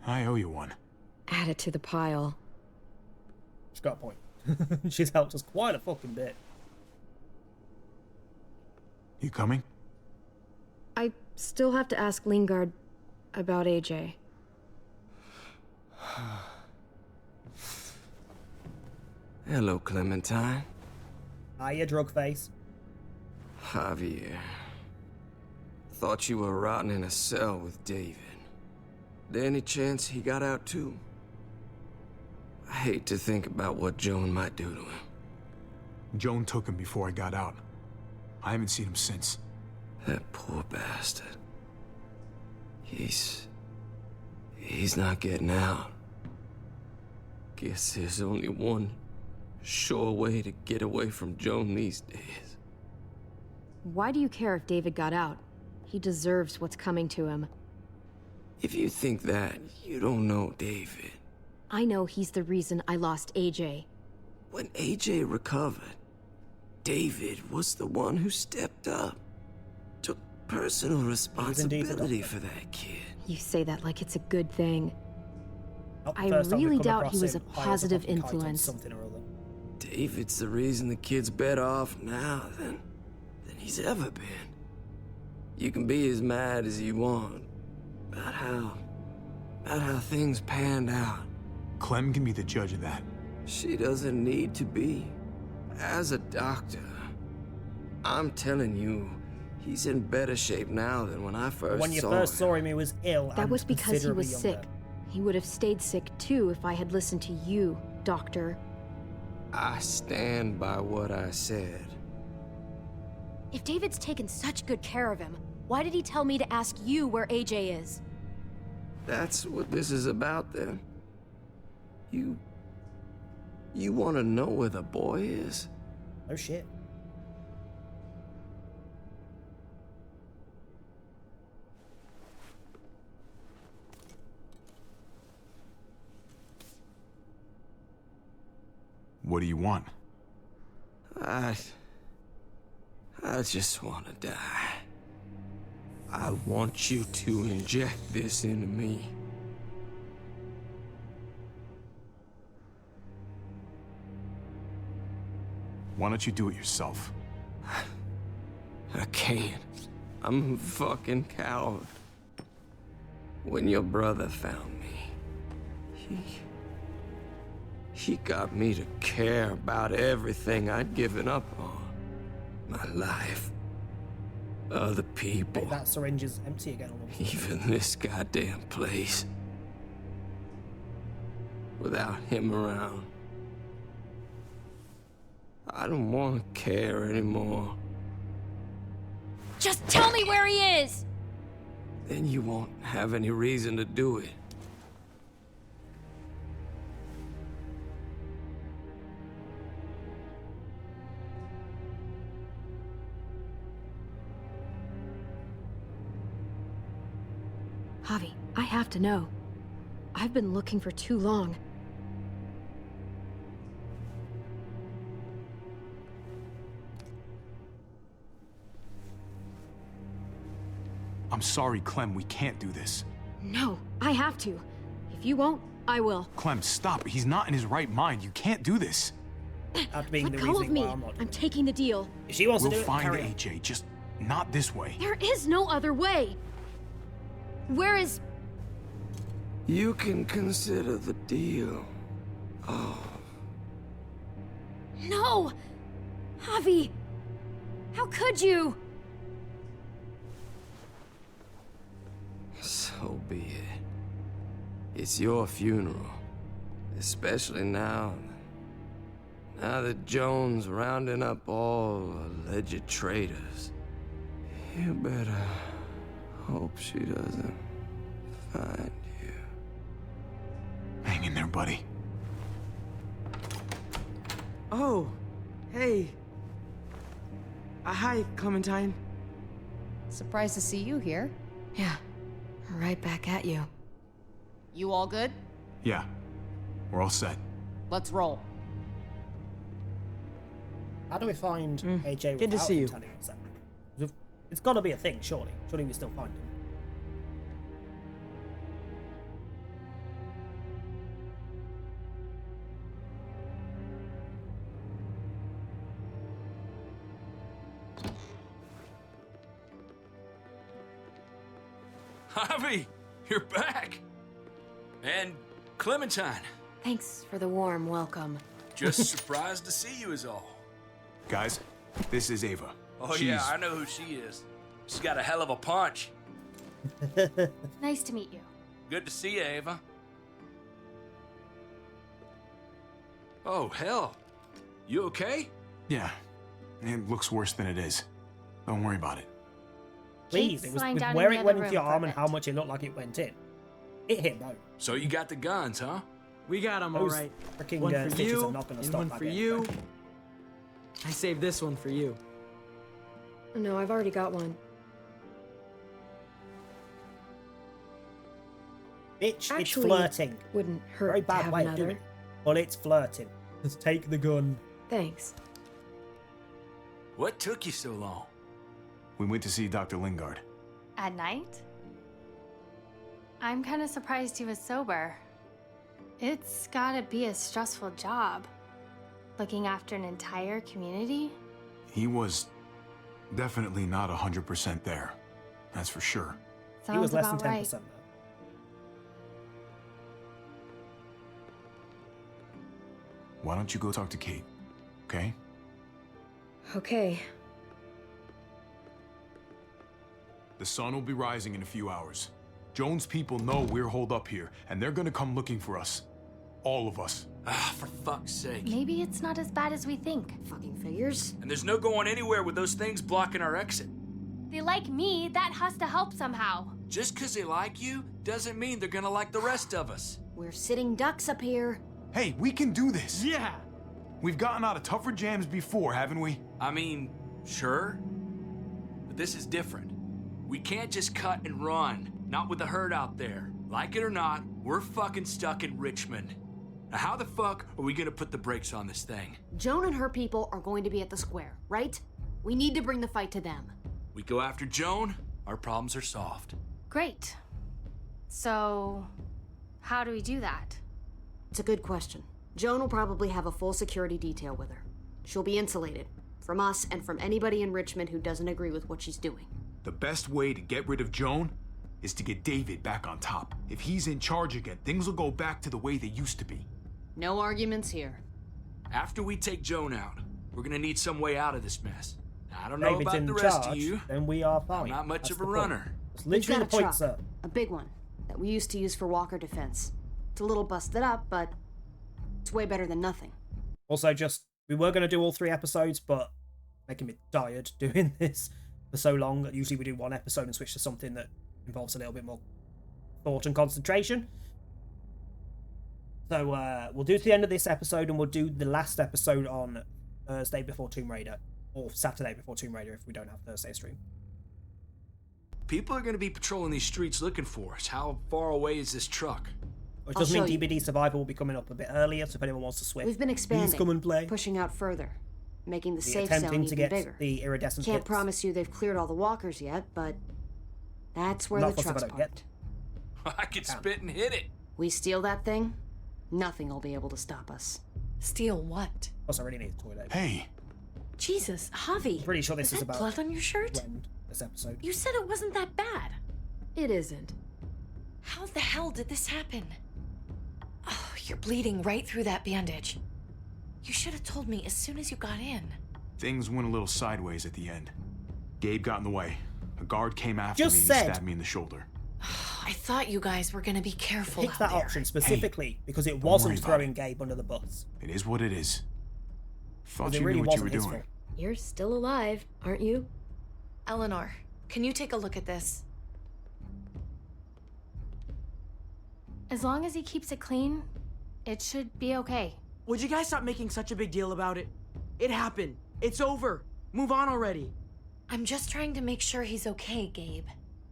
I owe you one. Add it to the pile. She's got a point. She's helped us quite a fucking bit. You coming? I still have to ask Lingard about AJ. Hello, Clementine. Hiya, drug face. Javier. Thought you were rotting in a cell with David. There any chance he got out too? I hate to think about what Joan might do to him. Joan took him before I got out. I haven't seen him since. That poor bastard. He's not getting out. Guess there's only one sure way to get away from Joan these days. Why do you care if David got out? He deserves what's coming to him. If you think that, you don't know David. I know he's the reason I lost AJ. When AJ recovered, David was the one who stepped up. Took personal responsibility for that kid. You say that like it's a good thing. Not the I first time we've really come doubt across he was a him high as positive fucking kite on influence. something or other. David's the reason the kid's better off now than he's ever been. You can be as mad as you want about how things panned out. Clem can be the judge of that. She doesn't need to be. As a doctor, I'm telling you, he's in better shape now than when I first When you saw first him. saw him, he was ill. That and was because he considerably was younger. sick. He would have stayed sick too if I had listened to you, Doctor. I stand by what I said. If David's taken such good care of him, why did he tell me to ask you where AJ is? That's what this is about, then. You want to know where the boy is? Oh shit. What do you want? I I just want to die. I want you to inject this into me. Why don't you do it yourself? I can't. I'm a fucking coward. When your brother found me, he got me to care about everything I'd given up on. My life. Other people. Hey, that syringe is empty again. Even this goddamn place. Without him around, I don't want to care anymore. Just tell me where he is! Then you won't have any reason to do it. Javi, I have to know. I've been looking for too long. I'm sorry, Clem, we can't do this. No, I have to. If you won't, I will. Clem, stop. He's not in his right mind. You can't do this. After being Let the go of reason me. why I'm not. I'm taking the deal. If she wants We'll to do it, find carry on. AJ, just not this way. There is no other way. Where is... You can consider the deal. Oh. No! Javi! How could you? So be it. It's your funeral. Especially now. Now that Joan's rounding up all alleged traitors. You better hope she doesn't find you. Hang in there, buddy. Oh, hey. Hi, Clementine. Surprised to see you here. Yeah, right back at you. You all good? Yeah, we're all set. Let's roll. How do we find AJ good to without see him you. telling us that? It's got to be a thing, surely. Surely we still find him. Javi, you're back. And Clementine. Thanks for the warm welcome. Just surprised to see you is all. Guys, this is Ava. Oh yeah, I know who she is. She's got a hell of a punch. Nice to meet you. Good to see you, Ava. Oh, hell. You okay? Yeah, it looks worse than it is. Don't worry about it. Please, Kate's it was lying with down where in the it went other into your room for a arm and bit. how much it looked like it went in. It hit both. So you got the guns, huh? We got him, all Those right. freaking One for stitches you, are not going to and stop one that for getting you. back. I saved this one for you. No, I've already got one. Bitch, Actually, it's flirting. Wouldn't hurt Very to bad have way another. of doing it. Well, it's flirting. Just take the gun. Thanks. What took you so long? We went to see Dr. Lingard. At night? I'm kind of surprised he was sober. It's gotta be a stressful job. Looking after an entire community? He was definitely not 100% there. That's for sure. Sounds He was less than about 10% right. though. Why don't you go talk to Kate, okay? Okay. The sun will be rising in a few hours. Joan's people know we're holed up here, and they're gonna come looking for us. All of us. Ah, for fuck's sake. Maybe it's not as bad as we think. Fucking figures. And there's no going anywhere with those things blocking our exit. They like me, that has to help somehow. Just 'cause they like you doesn't mean they're gonna like the rest of us. We're sitting ducks up here. Hey, we can do this! Yeah! We've gotten out of tougher jams before, haven't we? I mean, sure. But this is different. We can't just cut and run. Not with the herd out there. Like it or not, we're fucking stuck in Richmond. Now how the fuck are we gonna put the brakes on this thing? Joan and her people are going to be at the square, right? We need to bring the fight to them. We go after Joan, our problems are solved. Great. So, how do we do that? It's a good question. Joan will probably have a full security detail with her. She'll be insulated. From us and from anybody in Richmond who doesn't agree with what she's doing. The best way to get rid of Joan is to get David back on top. If he's in charge again, things will go back to the way they used to be. No arguments here. After we take Joan out, we're gonna need some way out of this mess. I don't know David's about in the rest charge, of you. then we are fine. I'm not much That's of the a point. runner. It's We've literally got the a point, truck, sir. a big one, that we used to use for walker defense. It's a little busted up, but it's way better than nothing. Also, we were going to do all 3 episodes, but making me tired doing this for so long. Usually we do 1 episode and switch to something that involves a little bit more thought and concentration. So we'll do to the end of this episode, and we'll do the last episode on Thursday before Tomb Raider, or Saturday before Tomb Raider if we don't have Thursday stream. People are gonna be patrolling these streets looking for us. How far away is this truck? It does mean DBD Survival will be coming up a bit earlier, so if anyone wants to switch, We've been expanding, please come and play. pushing out further, making the We're safe attempting zone to even get bigger. the iridescent Can't hits. promise you they've cleared all the walkers yet, but that's where Not the fussed if I truck's don't get parked. I could spit and hit it. We steal that thing, nothing will be able to stop us. Steal what? Plus, I really need a toilet. Hey. Jesus, Javi. I'm pretty sure this is that about blood on your shirt? this episode. You said it wasn't that bad. It isn't. How the hell did this happen? Oh, you're bleeding right through that bandage. You should have told me as soon as you got in. Things went a little sideways at the end. Gabe got in the way. A guard came after Just me and said. he stabbed me in the shoulder. I thought you guys were gonna be careful Picked out that there. option specifically because it don't worry wasn't about throwing Gabe under the bus. It is what it is. Thought Because it you really knew what you were wasn't his doing. fault. You're still alive, aren't you? Eleanor, can you take a look at this? As long as he keeps it clean, it should be okay. Would you guys stop making such a big deal about it? It happened. It's over. Move on already. I'm just trying to make sure he's okay, Gabe.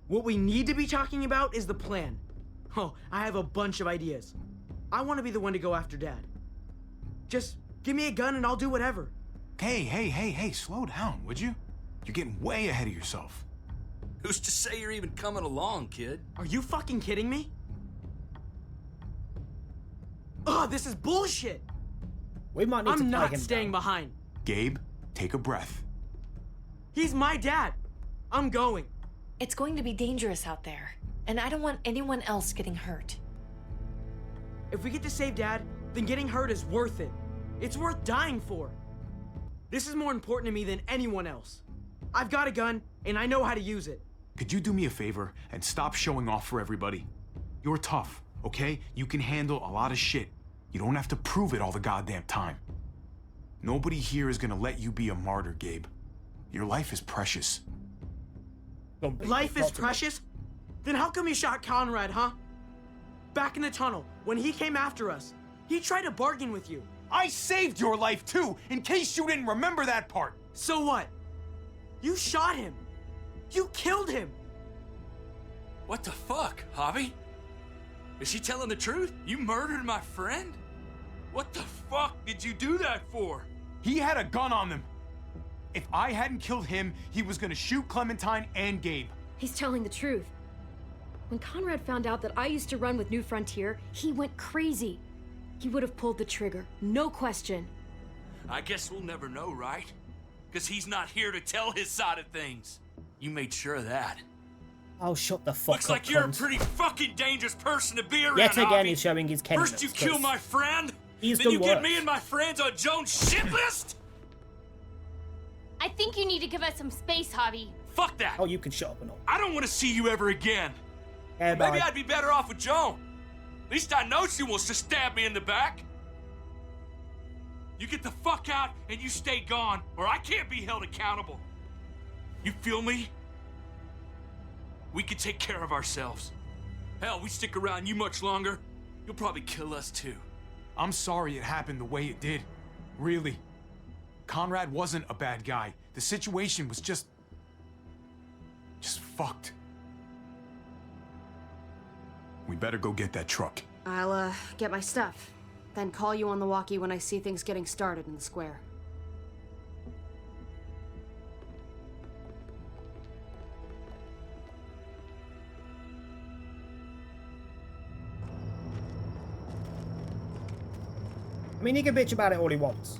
What we need to be talking about is the plan. Oh, I have a bunch of ideas. I want to be the one to go after Dad. Just give me a gun and I'll do whatever. Hey, slow down, would you? You're getting way ahead of yourself. Who's to say you're even coming along, kid? Are you fucking kidding me? Ugh, this is bullshit! We might need to I'm tie not him staying down. behind. Gabe, take a breath. He's my dad. I'm going. It's going to be dangerous out there, and I don't want anyone else getting hurt. If we get to save Dad, then getting hurt is worth it. It's worth dying for. This is more important to me than anyone else. I've got a gun, and I know how to use it. Could you do me a favor and stop showing off for everybody? You're tough, okay? You can handle a lot of shit. You don't have to prove it all the goddamn time. Nobody here is gonna let you be a martyr, Gabe. Your life is precious. Life is precious? Then how come you shot Conrad, huh? Back in the tunnel, when he came after us, he tried to bargain with you. I saved your life too, in case you didn't remember that part. So what? You shot him. You killed him. What the fuck, Javi? Is she telling the truth? You murdered my friend? What the fuck did you do that for? He had a gun on them. If I hadn't killed him, he was gonna shoot Clementine and Gabe. He's telling the truth. When Conrad found out that I used to run with New Frontier, he went crazy. He would have pulled the trigger, no question. I guess we'll never know, right? Because he's not here to tell his side of things. You made sure of that. Oh, shut the fuck Looks up, like you're a cunt. pretty fucking dangerous person to be around, Yet again, Javi. he's showing his Kenny First you kill my friend, He's then done you get worse. me and my friends on Joan's shit list? I think you need to give us some space, Javi. Fuck that. Oh, you can shut up and all. I don't want to see you ever again. Yeah, Maybe bye. I'd be better off with Joan. At least I know she wants to stab me in the back. You get the fuck out and you stay gone, or I can't be held accountable. You feel me? We can take care of ourselves. Hell, we stick around you much longer, you'll probably kill us too. I'm sorry it happened the way it did. Really. Conrad wasn't a bad guy. The situation was just fucked. We better go get that truck. I'll, get my stuff. Then call you on the walkie when I see things getting started in the square. I mean, he can bitch about it all he wants.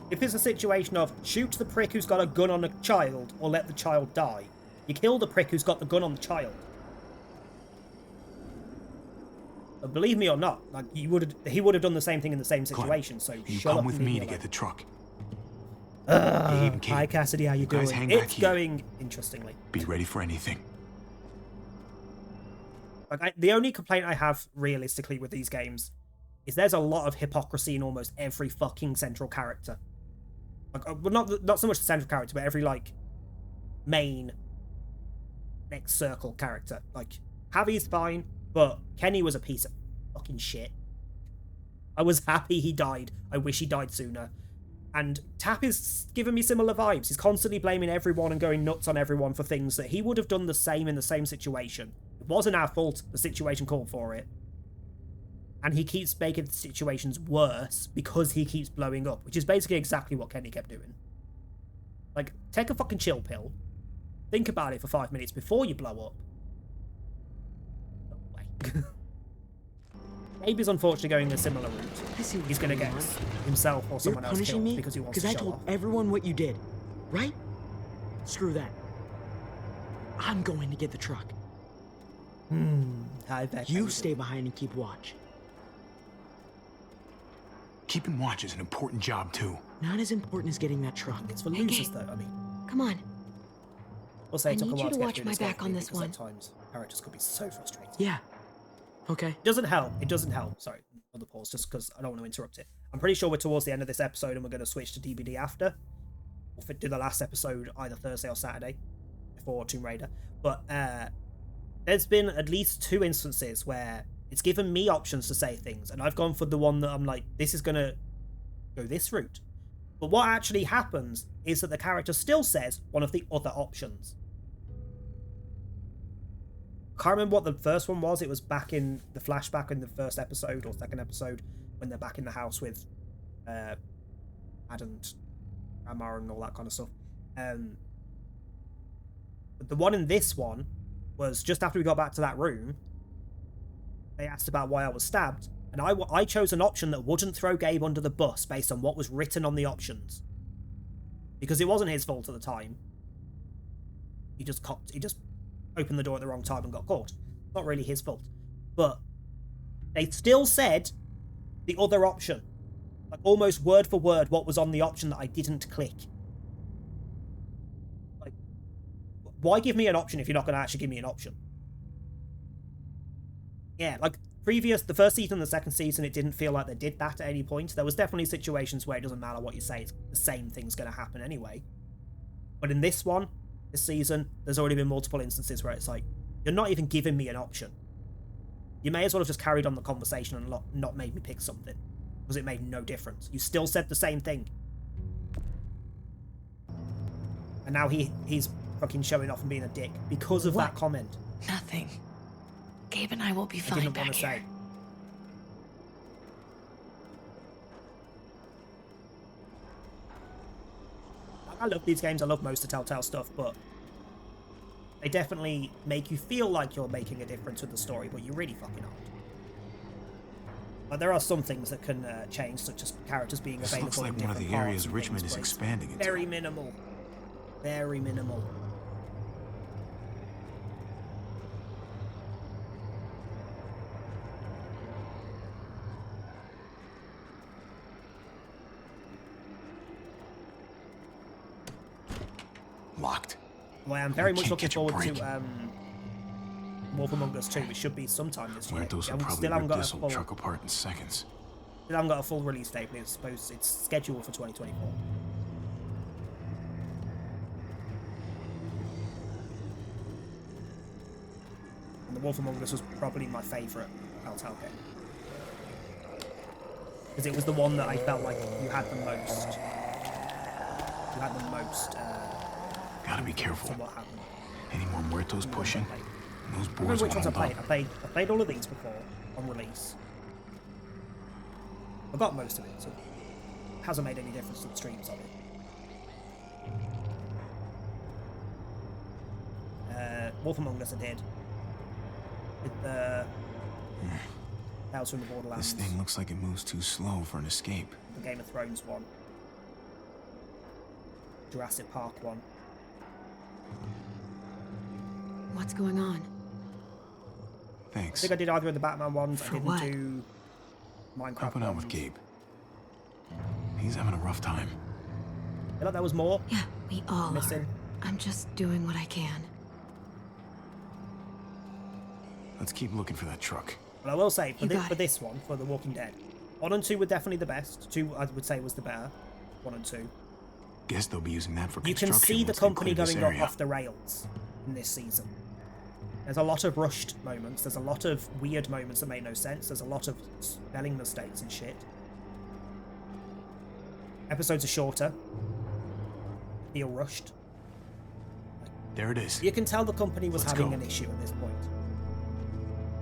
If it's a situation of shoot the prick who's got a gun on a child or let the child die, you kill the prick who's got the gun on the child. But believe me or not, like he would have done the same thing in the same situation. So You shut come up with and leave me me to alone. get the truck. Hi Cassidy, how you guys doing? hang back It's here. going interestingly. Be ready for anything. Like the only complaint I have realistically with these games is there's a lot of hypocrisy in almost every fucking central character. Like, well, not so much the central character, but every like main next circle character. Like Javi's fine, but Kenny was a piece of fucking shit. I was happy he died. I wish he died sooner. And Tap is giving me similar vibes. He's constantly blaming everyone and going nuts on everyone for things that he would have done the same in the same situation. It wasn't our fault. The situation called for it. And he keeps making the situations worse because he keeps blowing up, which is basically exactly what Kenny kept doing. Like, take a fucking chill pill. Think about it for 5 minutes before you blow up. No way. Abe is unfortunately going a similar route. He's going to get himself or someone else killed because he wants to show I told off. everyone what you did, right? Screw that. I'm going to get the truck. Hi, Beck. You stay behind and keep watch. Keeping watch is an important job, too. Not as important as getting that truck. It's for losers, though, I mean. Come on. We'll say I it took a need while you to get watch through my this back game on this because one. At times, characters could be so frustrating. Yeah. Okay. It doesn't help. It doesn't help. Sorry, on the pause, just because I don't want to interrupt it. I'm pretty sure we're towards the end of this episode and we're going to switch to DVD after. We'll do the last episode either Thursday or Saturday before Tomb Raider. But there's been at least 2 instances where it's given me options to say things, and I've gone for the one that I'm like, this is going to go this route. But what actually happens is that the character still says one of the other options. Can't remember what the first one was. It was back in the flashback in the first episode or second episode when they're back in the house with Ad and Grandma and all that kind of stuff. But the one in this one was just after we got back to that room. They asked about why I was stabbed, and I chose an option that wouldn't throw Gabe under the bus based on what was written on the options, because it wasn't his fault at the time. He just opened the door at the wrong time and got caught. Not really his fault. But they still said the other option. Like almost word for word what was on the option that I didn't click. Like, why give me an option if you're not going to actually give me an option? Yeah, like the first season and the second season, it didn't feel like they did that at any point. There was definitely situations where it doesn't matter what you say, it's the same thing's going to happen anyway. But in this one, this season, there's already been multiple instances where it's like, you're not even giving me an option. You may as well have just carried on the conversation and not made me pick something, because it made no difference. You still said the same thing. And now he's fucking showing off and being a dick because of that comment. Nothing. Gabe and I will be fine back here. I love these games. I love most of Telltale stuff, but they definitely make you feel like you're making a difference with the story, but you really fucking aren't. But there are some things that can change, such as characters being This available looks like in one of different the parts areas and Richmond things, is but it's expanding into. Very minimal. Very minimal. Locked. Well, I'm very We much can't looking catch a forward break. to Wolf Among Us 2, which should be sometime this year. Muertos will We probably still haven't rip got this a old full, truck apart in seconds. still haven't got a full release date, but it's scheduled for 2024. And The Wolf Among Us was probably my favourite Telltale game. Because it was the one that I felt like you had the most. You had the most. Gotta be careful. What happened. Any more muertos pushing? And those I boards remember which will ones I hold played. up. I played all of these before on release. I got most of it, so it hasn't made any difference to the streams of it. Wolf Among Us I did. With the Tales from the Borderlands. This thing looks like it moves too slow for an escape. the Game of Thrones one, Jurassic Park one. What's going on? Thanks. I think I did either of the Batman ones. For I didn't what? do Minecraft Helping out ones. with Gabe. He's having a rough time. I feel like there was more. Yeah, we all missing. are. I'm just doing what I can. Let's keep looking for that truck. But I will say, for You got it. this one, for The Walking Dead, 1 and 2 were definitely the best. 2, I would say, was the better. 1 and 2. Guess they'll be using that for You can construction see the once they company clear this going area. off the rails in this season. There's a lot of rushed moments. There's a lot of weird moments that make no sense. There's a lot of spelling mistakes and shit. Episodes are shorter. Feel rushed. There it is. You can tell the company was Let's having go. an issue at this point.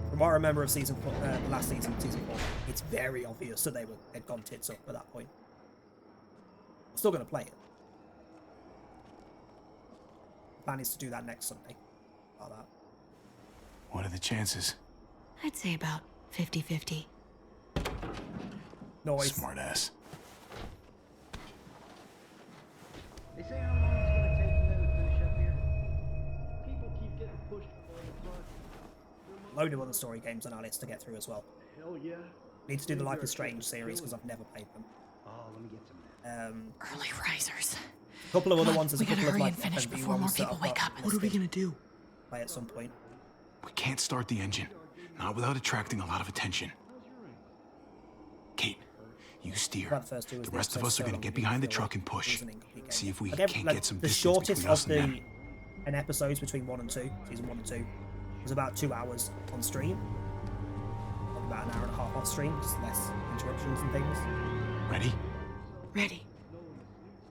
From what I remember of season 4, last season, season 4, it's very obvious that they'd gone tits up at that point. I'm still going to play it. The plan is to do that next Sunday. About that. What are the chances? I'd say about 50-50. Noise. Smart ass. They say how long it's gonna take for them to finish up here. People keep getting pushed from the front. Load of other story games on our list to get through as well. Hell yeah. Need to do the Life is Strange series because I've never played them. Oh, let me get some of that. Early risers. A couple of Come other on, ones. There's we a couple gotta of hurry like and finish FMV before more ones that people I've wake got up. What are we listed. gonna do? Play at some point. We can't start the engine. Not without attracting a lot of attention. Kate, you steer. Well, the first two was The rest this, of us so are gonna long get we behind the feel truck like and push. it was an incomplete game. See if we Like, can't like, get some the distance shortest between us of and the them. episodes between 1 and 2, season 1 and 2, was about 2 hours on stream. Like about an hour and a half off stream, just less interruptions and things. Ready? Ready.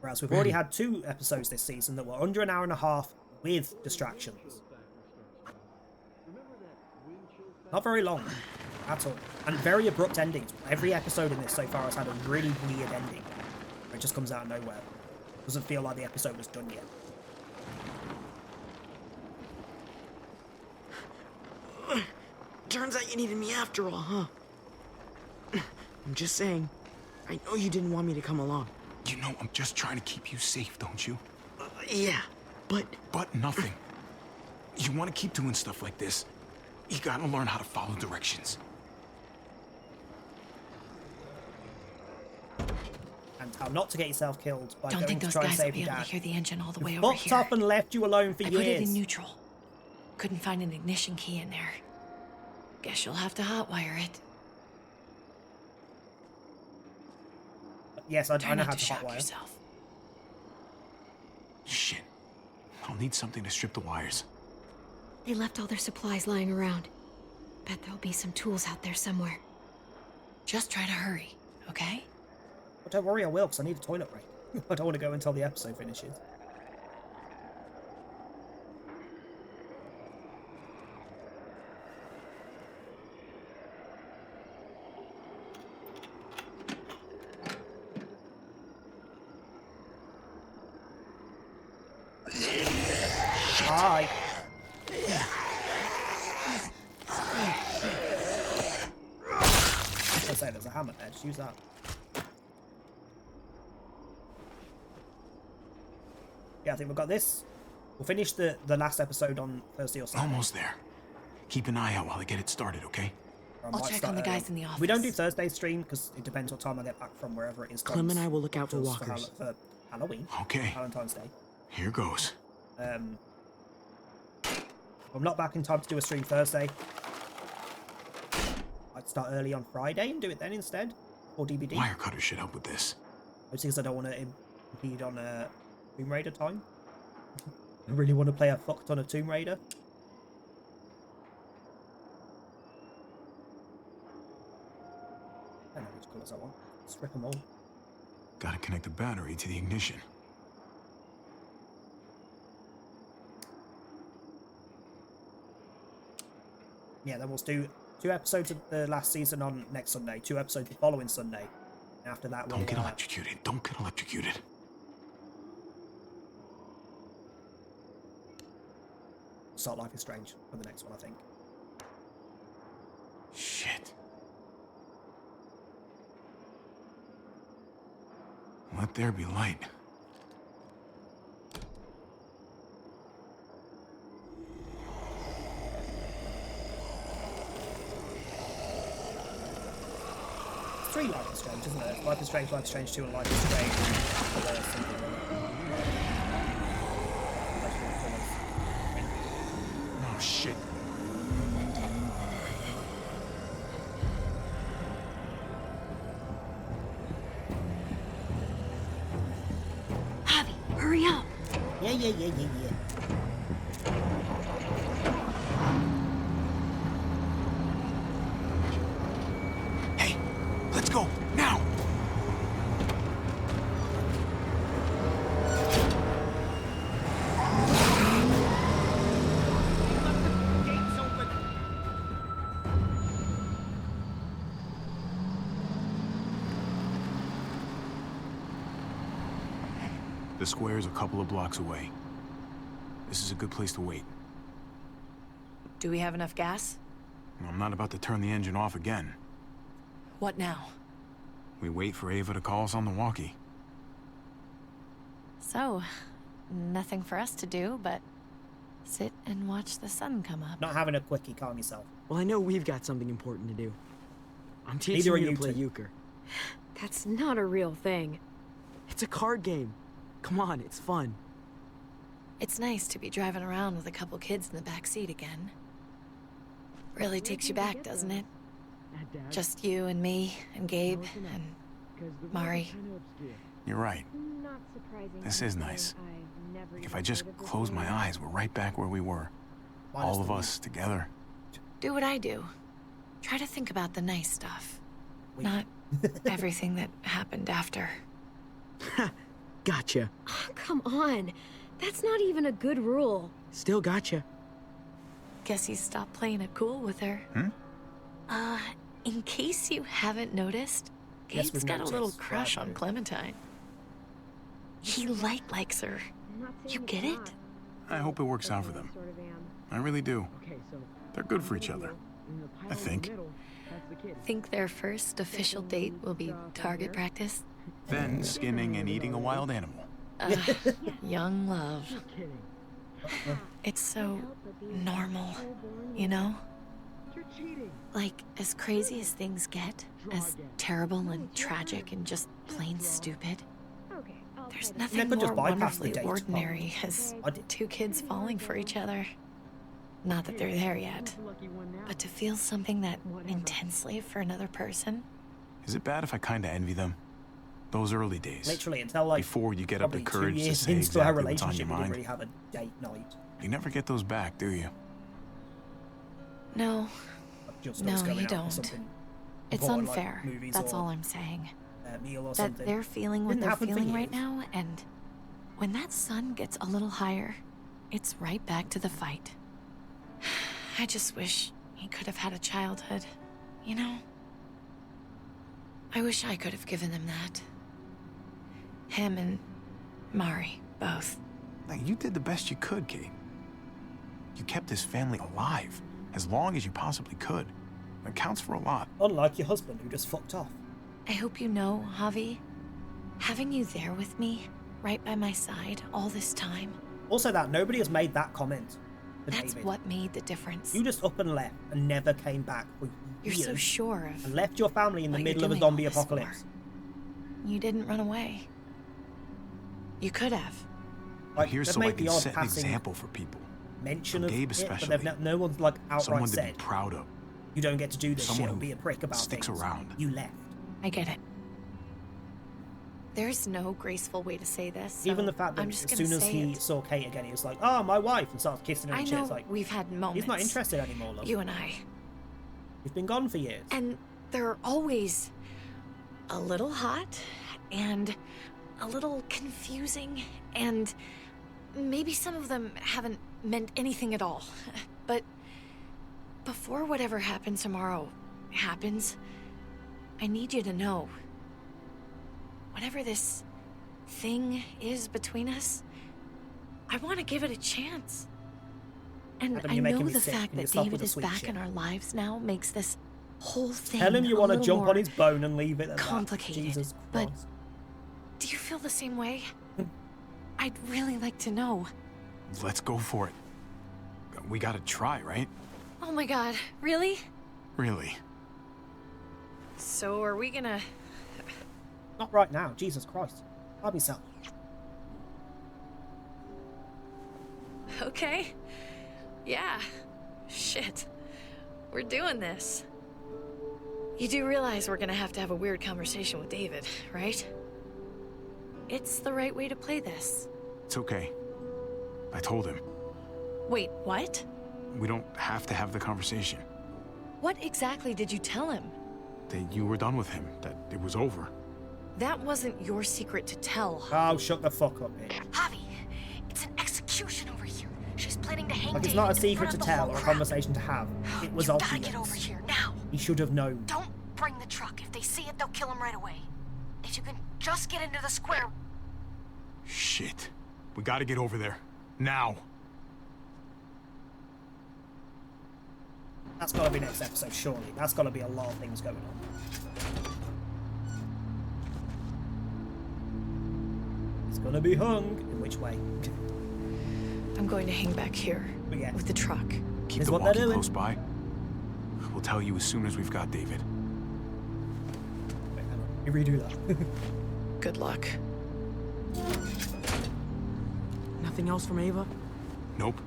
Whereas we've already had 2 episodes this season that were under an hour and a half with distractions. Not very long at all. And very abrupt endings. Every episode in this so far has had a really weird ending. Where it just comes out of nowhere. Doesn't feel like the episode was done yet. Turns out you needed me after all, huh? I'm just saying, I know you didn't want me to come along. You know I'm just trying to keep you safe, don't you? Yeah, but... But nothing. You want to keep doing stuff like this, you gotta learn how to follow directions. And how not to get yourself killed by Don't going think to those try and guys will save be your able dad. to hear the engine all the way Who over fucked here. up and left you alone for I years. put it in neutral. Couldn't find an ignition key in there. Guess you'll have to hotwire it. Yes, I Try know not how to to shock hotwire. yourself. Shit. I'll need something to strip the wires. They left all their supplies lying around. Bet there'll be some tools out there somewhere. Just try to hurry, okay? But don't worry, I will, because I need a toilet break. I don't want to go until the episode finishes. Hi. I say there's a hammer there, just use that. Yeah, I think we've got this. We'll finish the last episode on Thursday or Saturday. Almost there. Keep an eye out while I get it started, okay? Or I I'll might check start on the early. guys in the office. We don't do Thursday stream because it depends what time I get back from wherever it is. Clem and I will look out for Just walkers. For Halloween. Okay. Valentine's Day. Here goes. I'm not back in time to do a stream Thursday. I'd start early on Friday and do it then instead. Or DVD. Wire cutter should help with this. Mostly because I don't want to impede on Tomb Raider time. I really want to play a fuck ton of Tomb Raider. I don't know which colours I want. Strip them all. Gotta connect the battery to the ignition. Yeah, then we'll do 2 episodes of the last season on next Sunday, 2 episodes the following Sunday. And after that, we'll Don't get electrocuted. Don't get electrocuted. start Life is Strange for the next one, I think. Shit. Let there be light. Three Life is Strange, isn't it? Life is Strange 2, and Life is Strange. Oh, shit. Javi, hurry up. Yeah. Hey, let's go, now! The square is a couple of blocks away. This is a good place to wait. Do we have enough gas? I'm not about to turn the engine off again. What now? We wait for Ava to call us on the walkie. So, nothing for us to do but sit and watch the sun come up. Not having a quickie, calm yourself. Well, I know we've got something important to do. I'm teaching Neither are you to you play two. euchre. That's not a real thing. It's a card game. Come on, it's fun. It's nice to be driving around with a couple kids in the back seat again. Really takes you back, doesn't it? Just you and me and Gabe and Mari. You're right. This is nice. Like if I just close my eyes, we're right back where we were. All of us together. Do what I do. Try to think about the nice stuff. Not everything that happened after. Gotcha. Oh, come on. That's not even a good rule. Still gotcha. Guess he stopped playing it cool with her. In case you haven't noticed, Yes, Gabe's we've got a little noticed. crush on Clementine. He likes her. You get it? I hope it works out for them. I really do. They're good for each other. I think. Think their first official date will be target practice? Then skinning and eating a wild animal. Young love. It's so normal, you know? Like, as crazy as things get, as terrible and tragic and just plain stupid, there's nothing could just more bypass the wonderfully date. ordinary as two kids falling for each other. Not that they're there yet, but to feel something that intensely for another person. Is it bad if I kinda envy them? Those early days. Literally, until like before you get up the probably 2 courage to years say into our exactly what's on relationship, your we didn't mind. really have a date night. You never get those back, do you? No. Just No, us going you out for don't. something It's important, like unfair. movies That's or all I'm saying. a meal or That something. they're feeling what Didn't they're happen for feeling right years. now, and when that sun gets a little higher, it's right back to the fight. I just wish he could have had a childhood, you know? I wish I could have given them that. Him and Mari, both. Now, you did the best you could, Kate. You kept this family alive as long as you possibly could. That counts for a lot. Unlike your husband, who just fucked off. I hope you know, Javi, having you there with me, right by my side, all this time, Also, that nobody has made that comment. To that's David. what made the difference. You just up and left and never came back for You're years. so sure of And left your family in the what you're middle of a doing all zombie this apocalypse. You didn't run away. You could have. Like, Here's they've so I made can the odd set an passing example for people. mention For of Gabe it, especially. but no one's like outright Someone to said, be proud of. you don't get to do this Someone shit or who be a prick about sticks things. around. You left. I get it. There's no graceful way to say this. So Even the fact that I'm just as gonna soon as say he it. saw Kate again, he was like, oh, my wife, and starts kissing her I and shit. know It's like, we've had moments. he's not interested anymore, love. You and I. He's been gone for years. And they're always a little hot and a little confusing, and maybe some of them haven't meant anything at all. But before whatever happens tomorrow happens, I need you to know. Whatever this thing is between us, I want to give it a chance. And Adam, I you're making know me the sick. fact Can you that stop David with the is sweet back shit? in our lives now makes this whole thing Tell him you a want to little jump more on his bone and leave it at complicated, that. Jesus but Christ. Do you feel the same way? I'd really like to know. Let's go for it. We gotta try, right? Oh my god, really? Really. So are we gonna... Not right now, Jesus Christ. I'll be self. Okay. Yeah. Shit. We're doing this. You do realize we're gonna have to have a weird conversation with David, right? It's the right way to play this. It's okay. I told him. Wait, what? We don't have to have the conversation. What exactly did you tell him? That you were done with him. That it was over. That wasn't your secret to tell. Oh, shut the fuck up, bitch. Javi, it's an execution over here. She's planning to hang Like, it's David not a in secret front to of the tell whole or a crowd. conversation to have. It was You obvious. gotta get over here now. He should have known. Don't bring the truck. If they see it, they'll kill him right away. If you can just get into the square. Shit. We gotta get over there. Now. That's gotta be next episode, surely. That's gotta be a lot of things going on. It's gonna be hung. In which way? I'm going to hang back here with the truck. Keep Is the what they're walkie doing. close by. We'll tell you as soon as we've got David. Wait, hang on. You redo that. Good luck. Nothing else from Ava? Nope.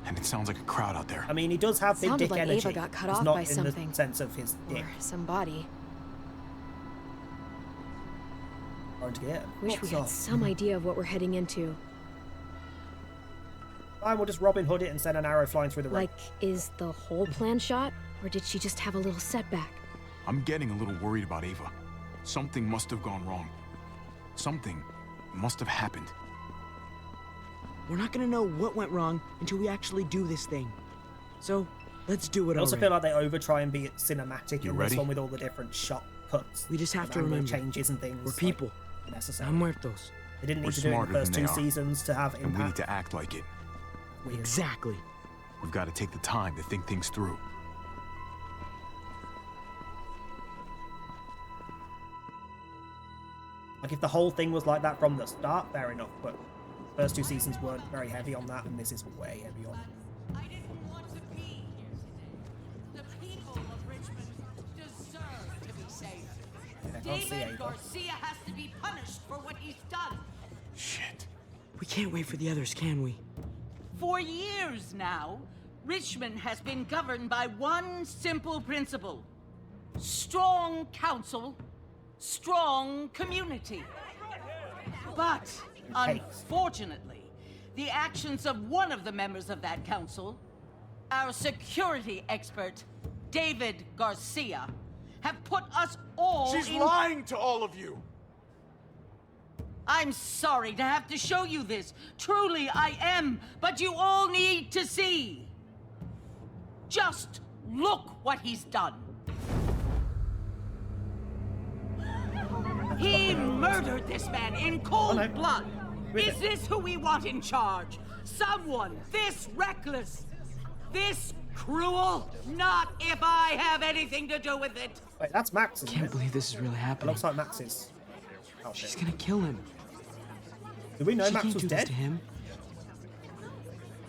And it sounds like a crowd out there. I mean, he does have big Sounded dick like energy. Ava got cut It's off not by in something. the sense of his dick. Or somebody. Going to get Wish we lots had of. some idea of what we're heading into. Fine, we'll just Robin Hood it and send an arrow flying through the room. Like, is the whole plan shot? Or did she just have a little setback? I'm getting a little worried about Ava. Something must have gone wrong. Something must have happened. We're not gonna know what went wrong until we actually do this thing. So, let's do it I also already. feel like they over try and be cinematic You in ready? this one with all the different shot cuts. We just have and to angle remember, changes and things. we're like, people. necessary. No muertos. They didn't We're need to do it in the smarter first than two they are. seasons to have And we need impact. to act like it. Weird. Exactly. We've got to take the time to think things through. Like, if the whole thing was like that from the start, fair enough, but the first two seasons weren't very heavy on that, and this is way heavy on. I can't see David Ava. Garcia has to be punished for what he's done. Shit. We can't wait for the others, can we? For years now, Richmond has been governed by one simple principle. Strong council, strong community. But, unfortunately, the actions of one of the members of that council, our security expert, David Garcia, have put us all She's in... lying to all of you. I'm sorry to have to show you this. Truly, I am. But you all need to see. Just look what he's done. He murdered this man in cold blood. Is this who we want in charge? Someone this reckless, this cruel? Not if I have anything to do with it. Wait, that's Max, isn't Can't it? believe this is really It happening. looks like Max's outfit. She's gonna kill him. Did we know She Max can't was do this dead? to him.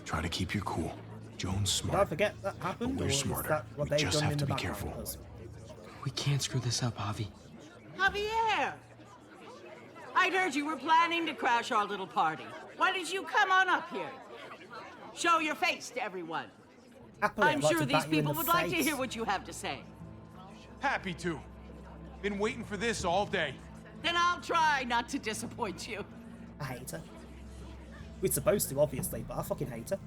Try to keep your cool. Joan's Did I smart. forget that happened? But or we're is smarter. that what We they've just done have in to the be background? careful. We can't screw this up, Javi. Javier! I'd heard you were planning to crash our little party. Why did you come on up here? Show your face to everyone. Happily, I'm I'd like sure to these bat you in people the would like to face. hear what you have to say. Happy to. Been waiting for this all day. Then I'll try not to disappoint you. I hate her. We're supposed to, obviously, but I fucking hate her.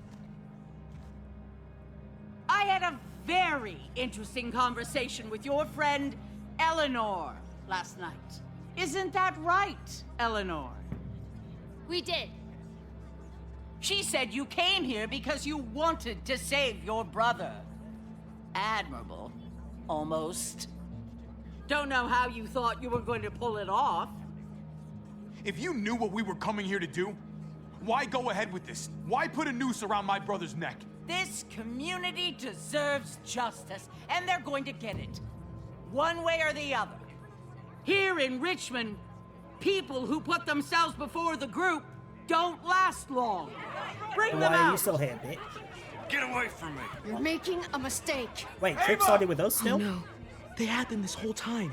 I had a very interesting conversation with your friend Eleanor last night. Isn't that right, Eleanor? We did. She said you came here because you wanted to save your brother. Admirable. Almost. Don't know how you thought you were going to pull it off. If you knew what we were coming here to do, why go ahead with this? Why put a noose around my brother's neck? This community deserves justice, and they're going to get it. One way or the other. Here in Richmond, People who put themselves before the group don't last long. Bring them Why are you out. still here, bitch? Get away from me. You're making a mistake. Wait, Trip sided with us still? No, they had them this whole time.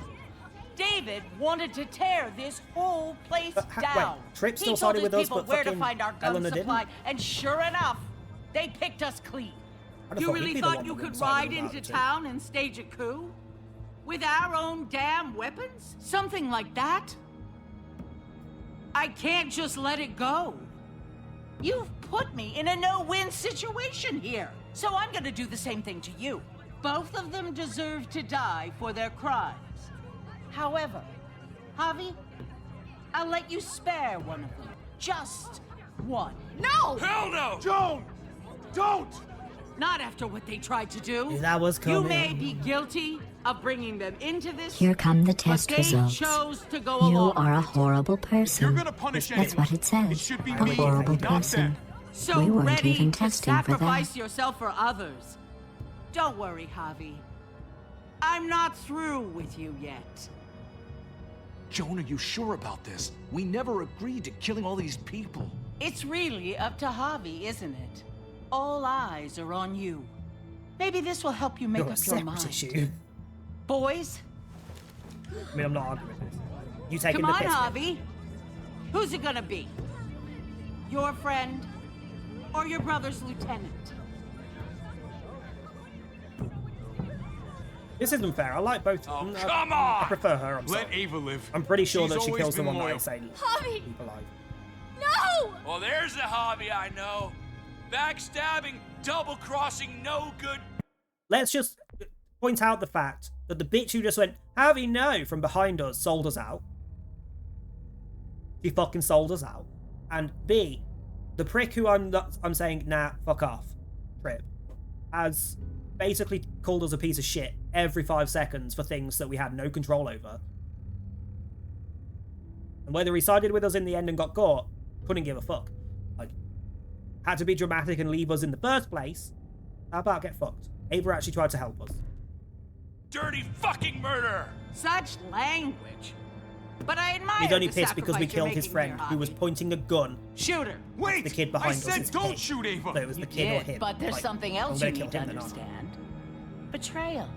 David wanted to tear this whole place down. Wait, Trip still he told sided his with us, people but where to fucking find our gun Eleanor supply, didn't? and sure enough, they picked us clean. I'd have You thought he'd really be the thought one you that could wouldn't side ride with into Arlington. town and stage a coup? With our own damn weapons? Something like that? I can't just let it go. You've put me in a no-win situation here, so I'm gonna do the same thing to you. Both of them deserve to die for their crimes. However, Javi, I'll let you spare one of them. Just one. No! Hell no! Joan! Don't! Not after what they tried to do. Knew that was You may coming. be guilty of bringing them into this. Here come the test but they results. chose to go You along. are a horrible person. You're gonna punish That's anyone. what it says. It should be a me, horrible not person. them. So We weren't ready even to testing for sacrifice that. yourself for others. Don't worry, Javi. I'm not through with you yet. Joan, are you sure about this? We never agreed to killing all these people. It's really up to Javi, isn't it? All eyes are on you. Maybe this will help you make You're a up your separate mind. issue. Boys, I mean, I'm not arguing with this. You taking come the on, piss? Javi. Who's it gonna be? Your friend or your brother's lieutenant? This isn't fair. I like both. Oh, I- come I on! prefer her. I'm Let sorry. Ava live. I'm pretty sure She's that she always kills the been one that I loyal. say Javi! keep alive. No! Well, there's a hobby I know. Backstabbing, double-crossing, no good. Let's just point out the fact that the bitch who just went, Harvey, no, from behind us, sold us out. She fucking sold us out. And B, the prick who I'm saying, nah, fuck off, Trip, has basically called us a piece of shit every 5 seconds for things that we had no control over. And whether he sided with us in the end and got caught, couldn't give a fuck. Like, had to be dramatic and leave us in the first place. How about get fucked? Ava actually tried to help us. Dirty fucking murderer! Such language. But I admire He's only the pissed because we sacrifice you're killed his making friend here, who was Javi. pointing a gun. Shoot her. Wait! The kid I behind us said is don't hit. shoot Ava! So it was the kid or him. But there's Like, something I'm else gonna you kill need to him then, aren't I? understand. Betrayal.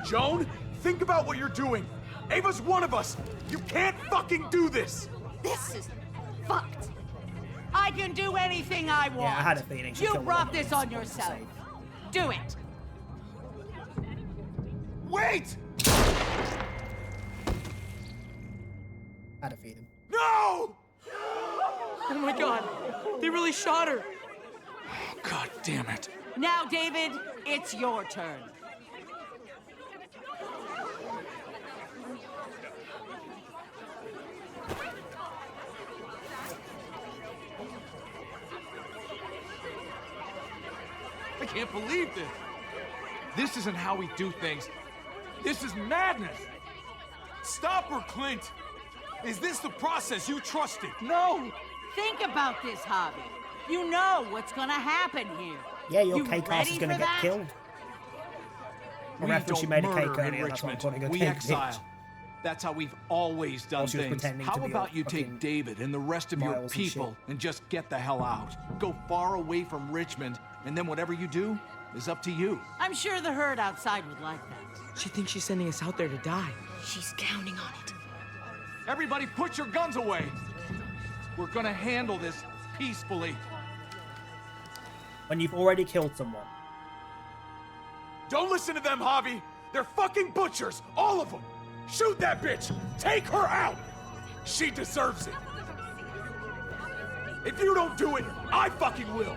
Joan, think about what you're doing. Ava's one of us. You can't fucking do this. This is fucked. I can do anything I want. Yeah, I had a feeling she You killed brought one of this us, on for yourself. sake. Do it. Wait! Had a feeling. No! Oh my god, they really shot her. God damn it. Now, David, it's your turn. I can't believe this. This isn't how we do things. This is madness. Stop her, Clint. Is this the process you trusted? No. Think about this, Javi. You know what's gonna happen here. Yeah, your You cake house ready is going to for get that? killed. I We referenced she don't made a cake murder in earlier, that's why I'm Richmond. calling a We cake exile. bitch. That's how we've always done While she was things. pretending How to be about all you fucking take David and the rest of your Miles and people and just get the hell out? Go far away from Richmond, and then whatever you do is up to you. I'm sure the herd outside would like that. She thinks she's sending us out there to die. She's counting on it. Everybody put your guns away. We're gonna handle this peacefully. When you've already killed someone. Don't listen to them, Javi. They're fucking butchers, all of them. Shoot that bitch. Take her out. She deserves it. If you don't do it, I fucking will.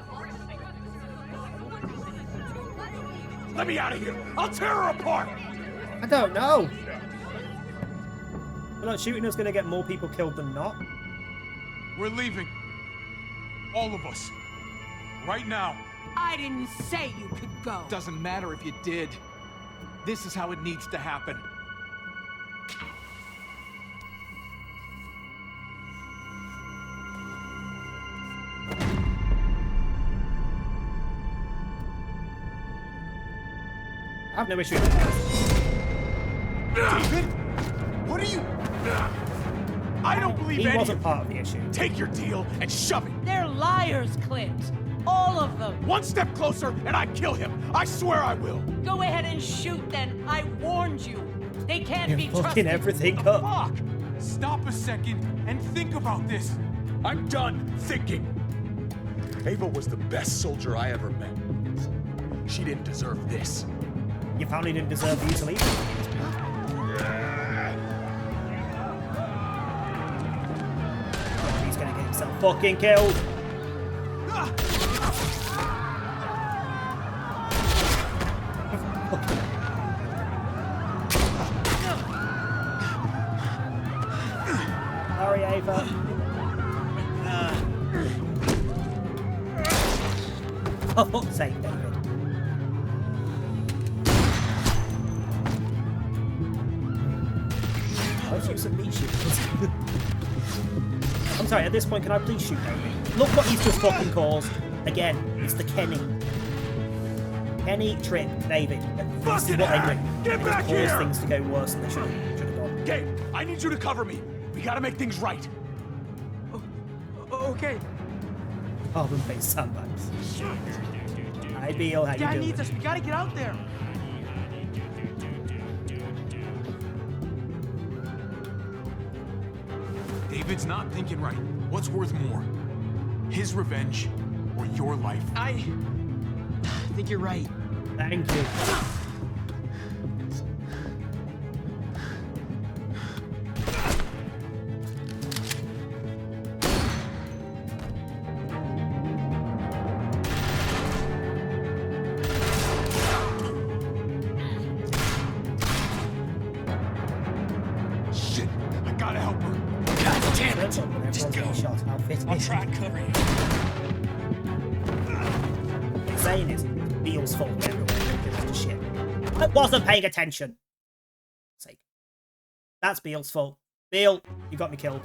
Let me out of here. I'll tear her apart. I don't know. I feel like shooting is going to get more people killed than not. We're leaving. All of us. Right now. I didn't say you could go. Doesn't matter if you did. This is how it needs to happen. I have no issue with this. David? What are you... I don't believe He any wasn't of part you. of the issue. Take your deal and shove it. They're liars, Clint. All of them. One step closer and I kill him. I swear I will. Go ahead and shoot then. I warned you. They can't You're be fucking trusted. everything up. Fuck! Stop a second and think about this. I'm done thinking. Ava was the best soldier I ever met. She didn't deserve this. Your family didn't deserve you to leave. He's gonna get himself fucking killed. Sorry, Ava. For fuck's sake, David. Let's use some meat shooters. I'm sorry, at this point, can I please shoot David? Look what he's just fucking caused. Again, it's the Kenny. Kenny trip David. This is what they do. Get They back just here! cause things to go worse than they should have gone. Gabe, I need you to cover me. We gotta make things right. Okay. Carbon-based sandbags. Hi, Beal, how you Dad doing? needs us. We gotta get out there. David's not thinking right. What's worth more? His revenge or your life? I think you're right. Thank you. Shit, I gotta help her. God damn it! Just go. Shot. I'll try and cover you. What he's saying is Beal's fault. Everyone just shit. I wasn't paying attention. Sake. That's Beal's fault. Beal, you got me killed.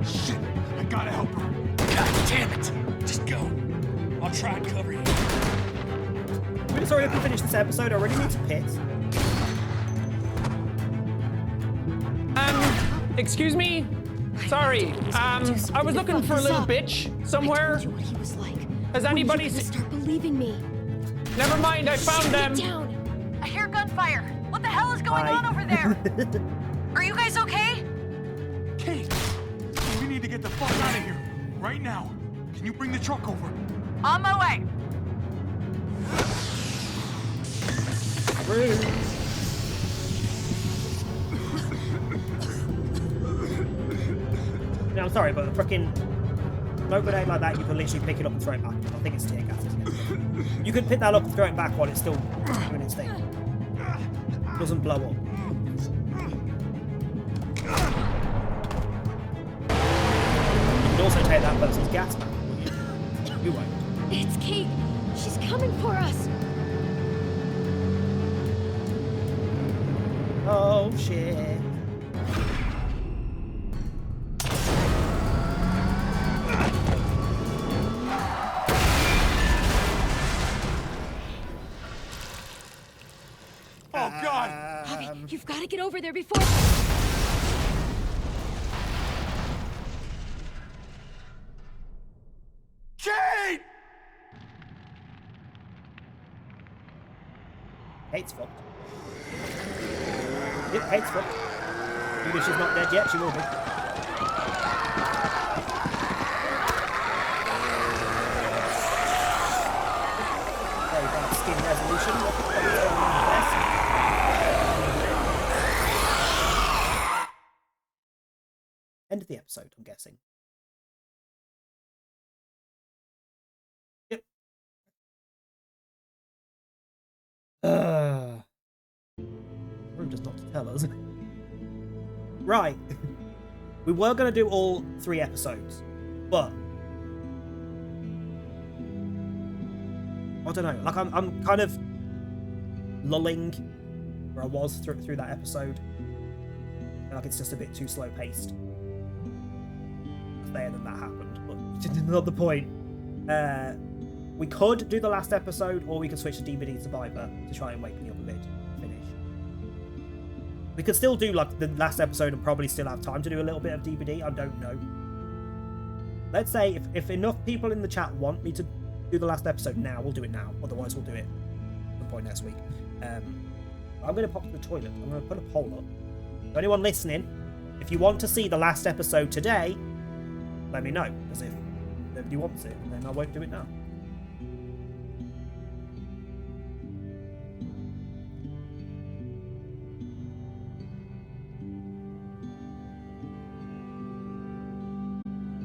Shit, I gotta help her. God damn it! Just go. I'll try and cover you. I'm really sorry I can finish this episode. I really need to piss. Excuse me? Sorry, I was looking for a little bitch somewhere. I told you what he was like. Has anybody seen? Start believing me. Never mind, I found them. Get down. I hear gunfire. What the hell is going on over there? Are you guys okay? Kate, we need to get the fuck out of here. Right now. Can you bring the truck over? On my way. Yeah, I'm sorry, but a freaking smoke grenade like that, you can literally pick it up and throw it back. I think it's tear gas, isn't it? You can pick that up and throw it back while it's still doing its thing. It doesn't blow up. You can also take that person's gas back. You won't. It's Kate. She's coming for us. Oh shit. Oh God! Javi, you've got to get over there before. Kate! Kate's fucked. Yep, Kate's fucked. Even if she's not dead yet, she will be. Very bad skin resolution. What is going on there? End of the episode, I'm guessing. Yep. Room does not tell us. Right. We were going to do all 3 episodes, but I don't know. Like I'm kind of lulling where I was through that episode. Like it's just a bit too slow paced. There, then that happened. But another point. We could do the last episode, or we could switch to DVD Survivor to try and wake me up a bit. Finish. We could still do like the last episode and probably still have time to do a little bit of DVD. I don't know. Let's say if enough people in the chat want me to do the last episode now, we'll do it now. Otherwise, we'll do it at some point next week. I'm going to pop to the toilet. I'm going to put a poll up. So anyone listening, if you want to see the last episode today, let me know. Because if nobody wants it, then I won't do it now.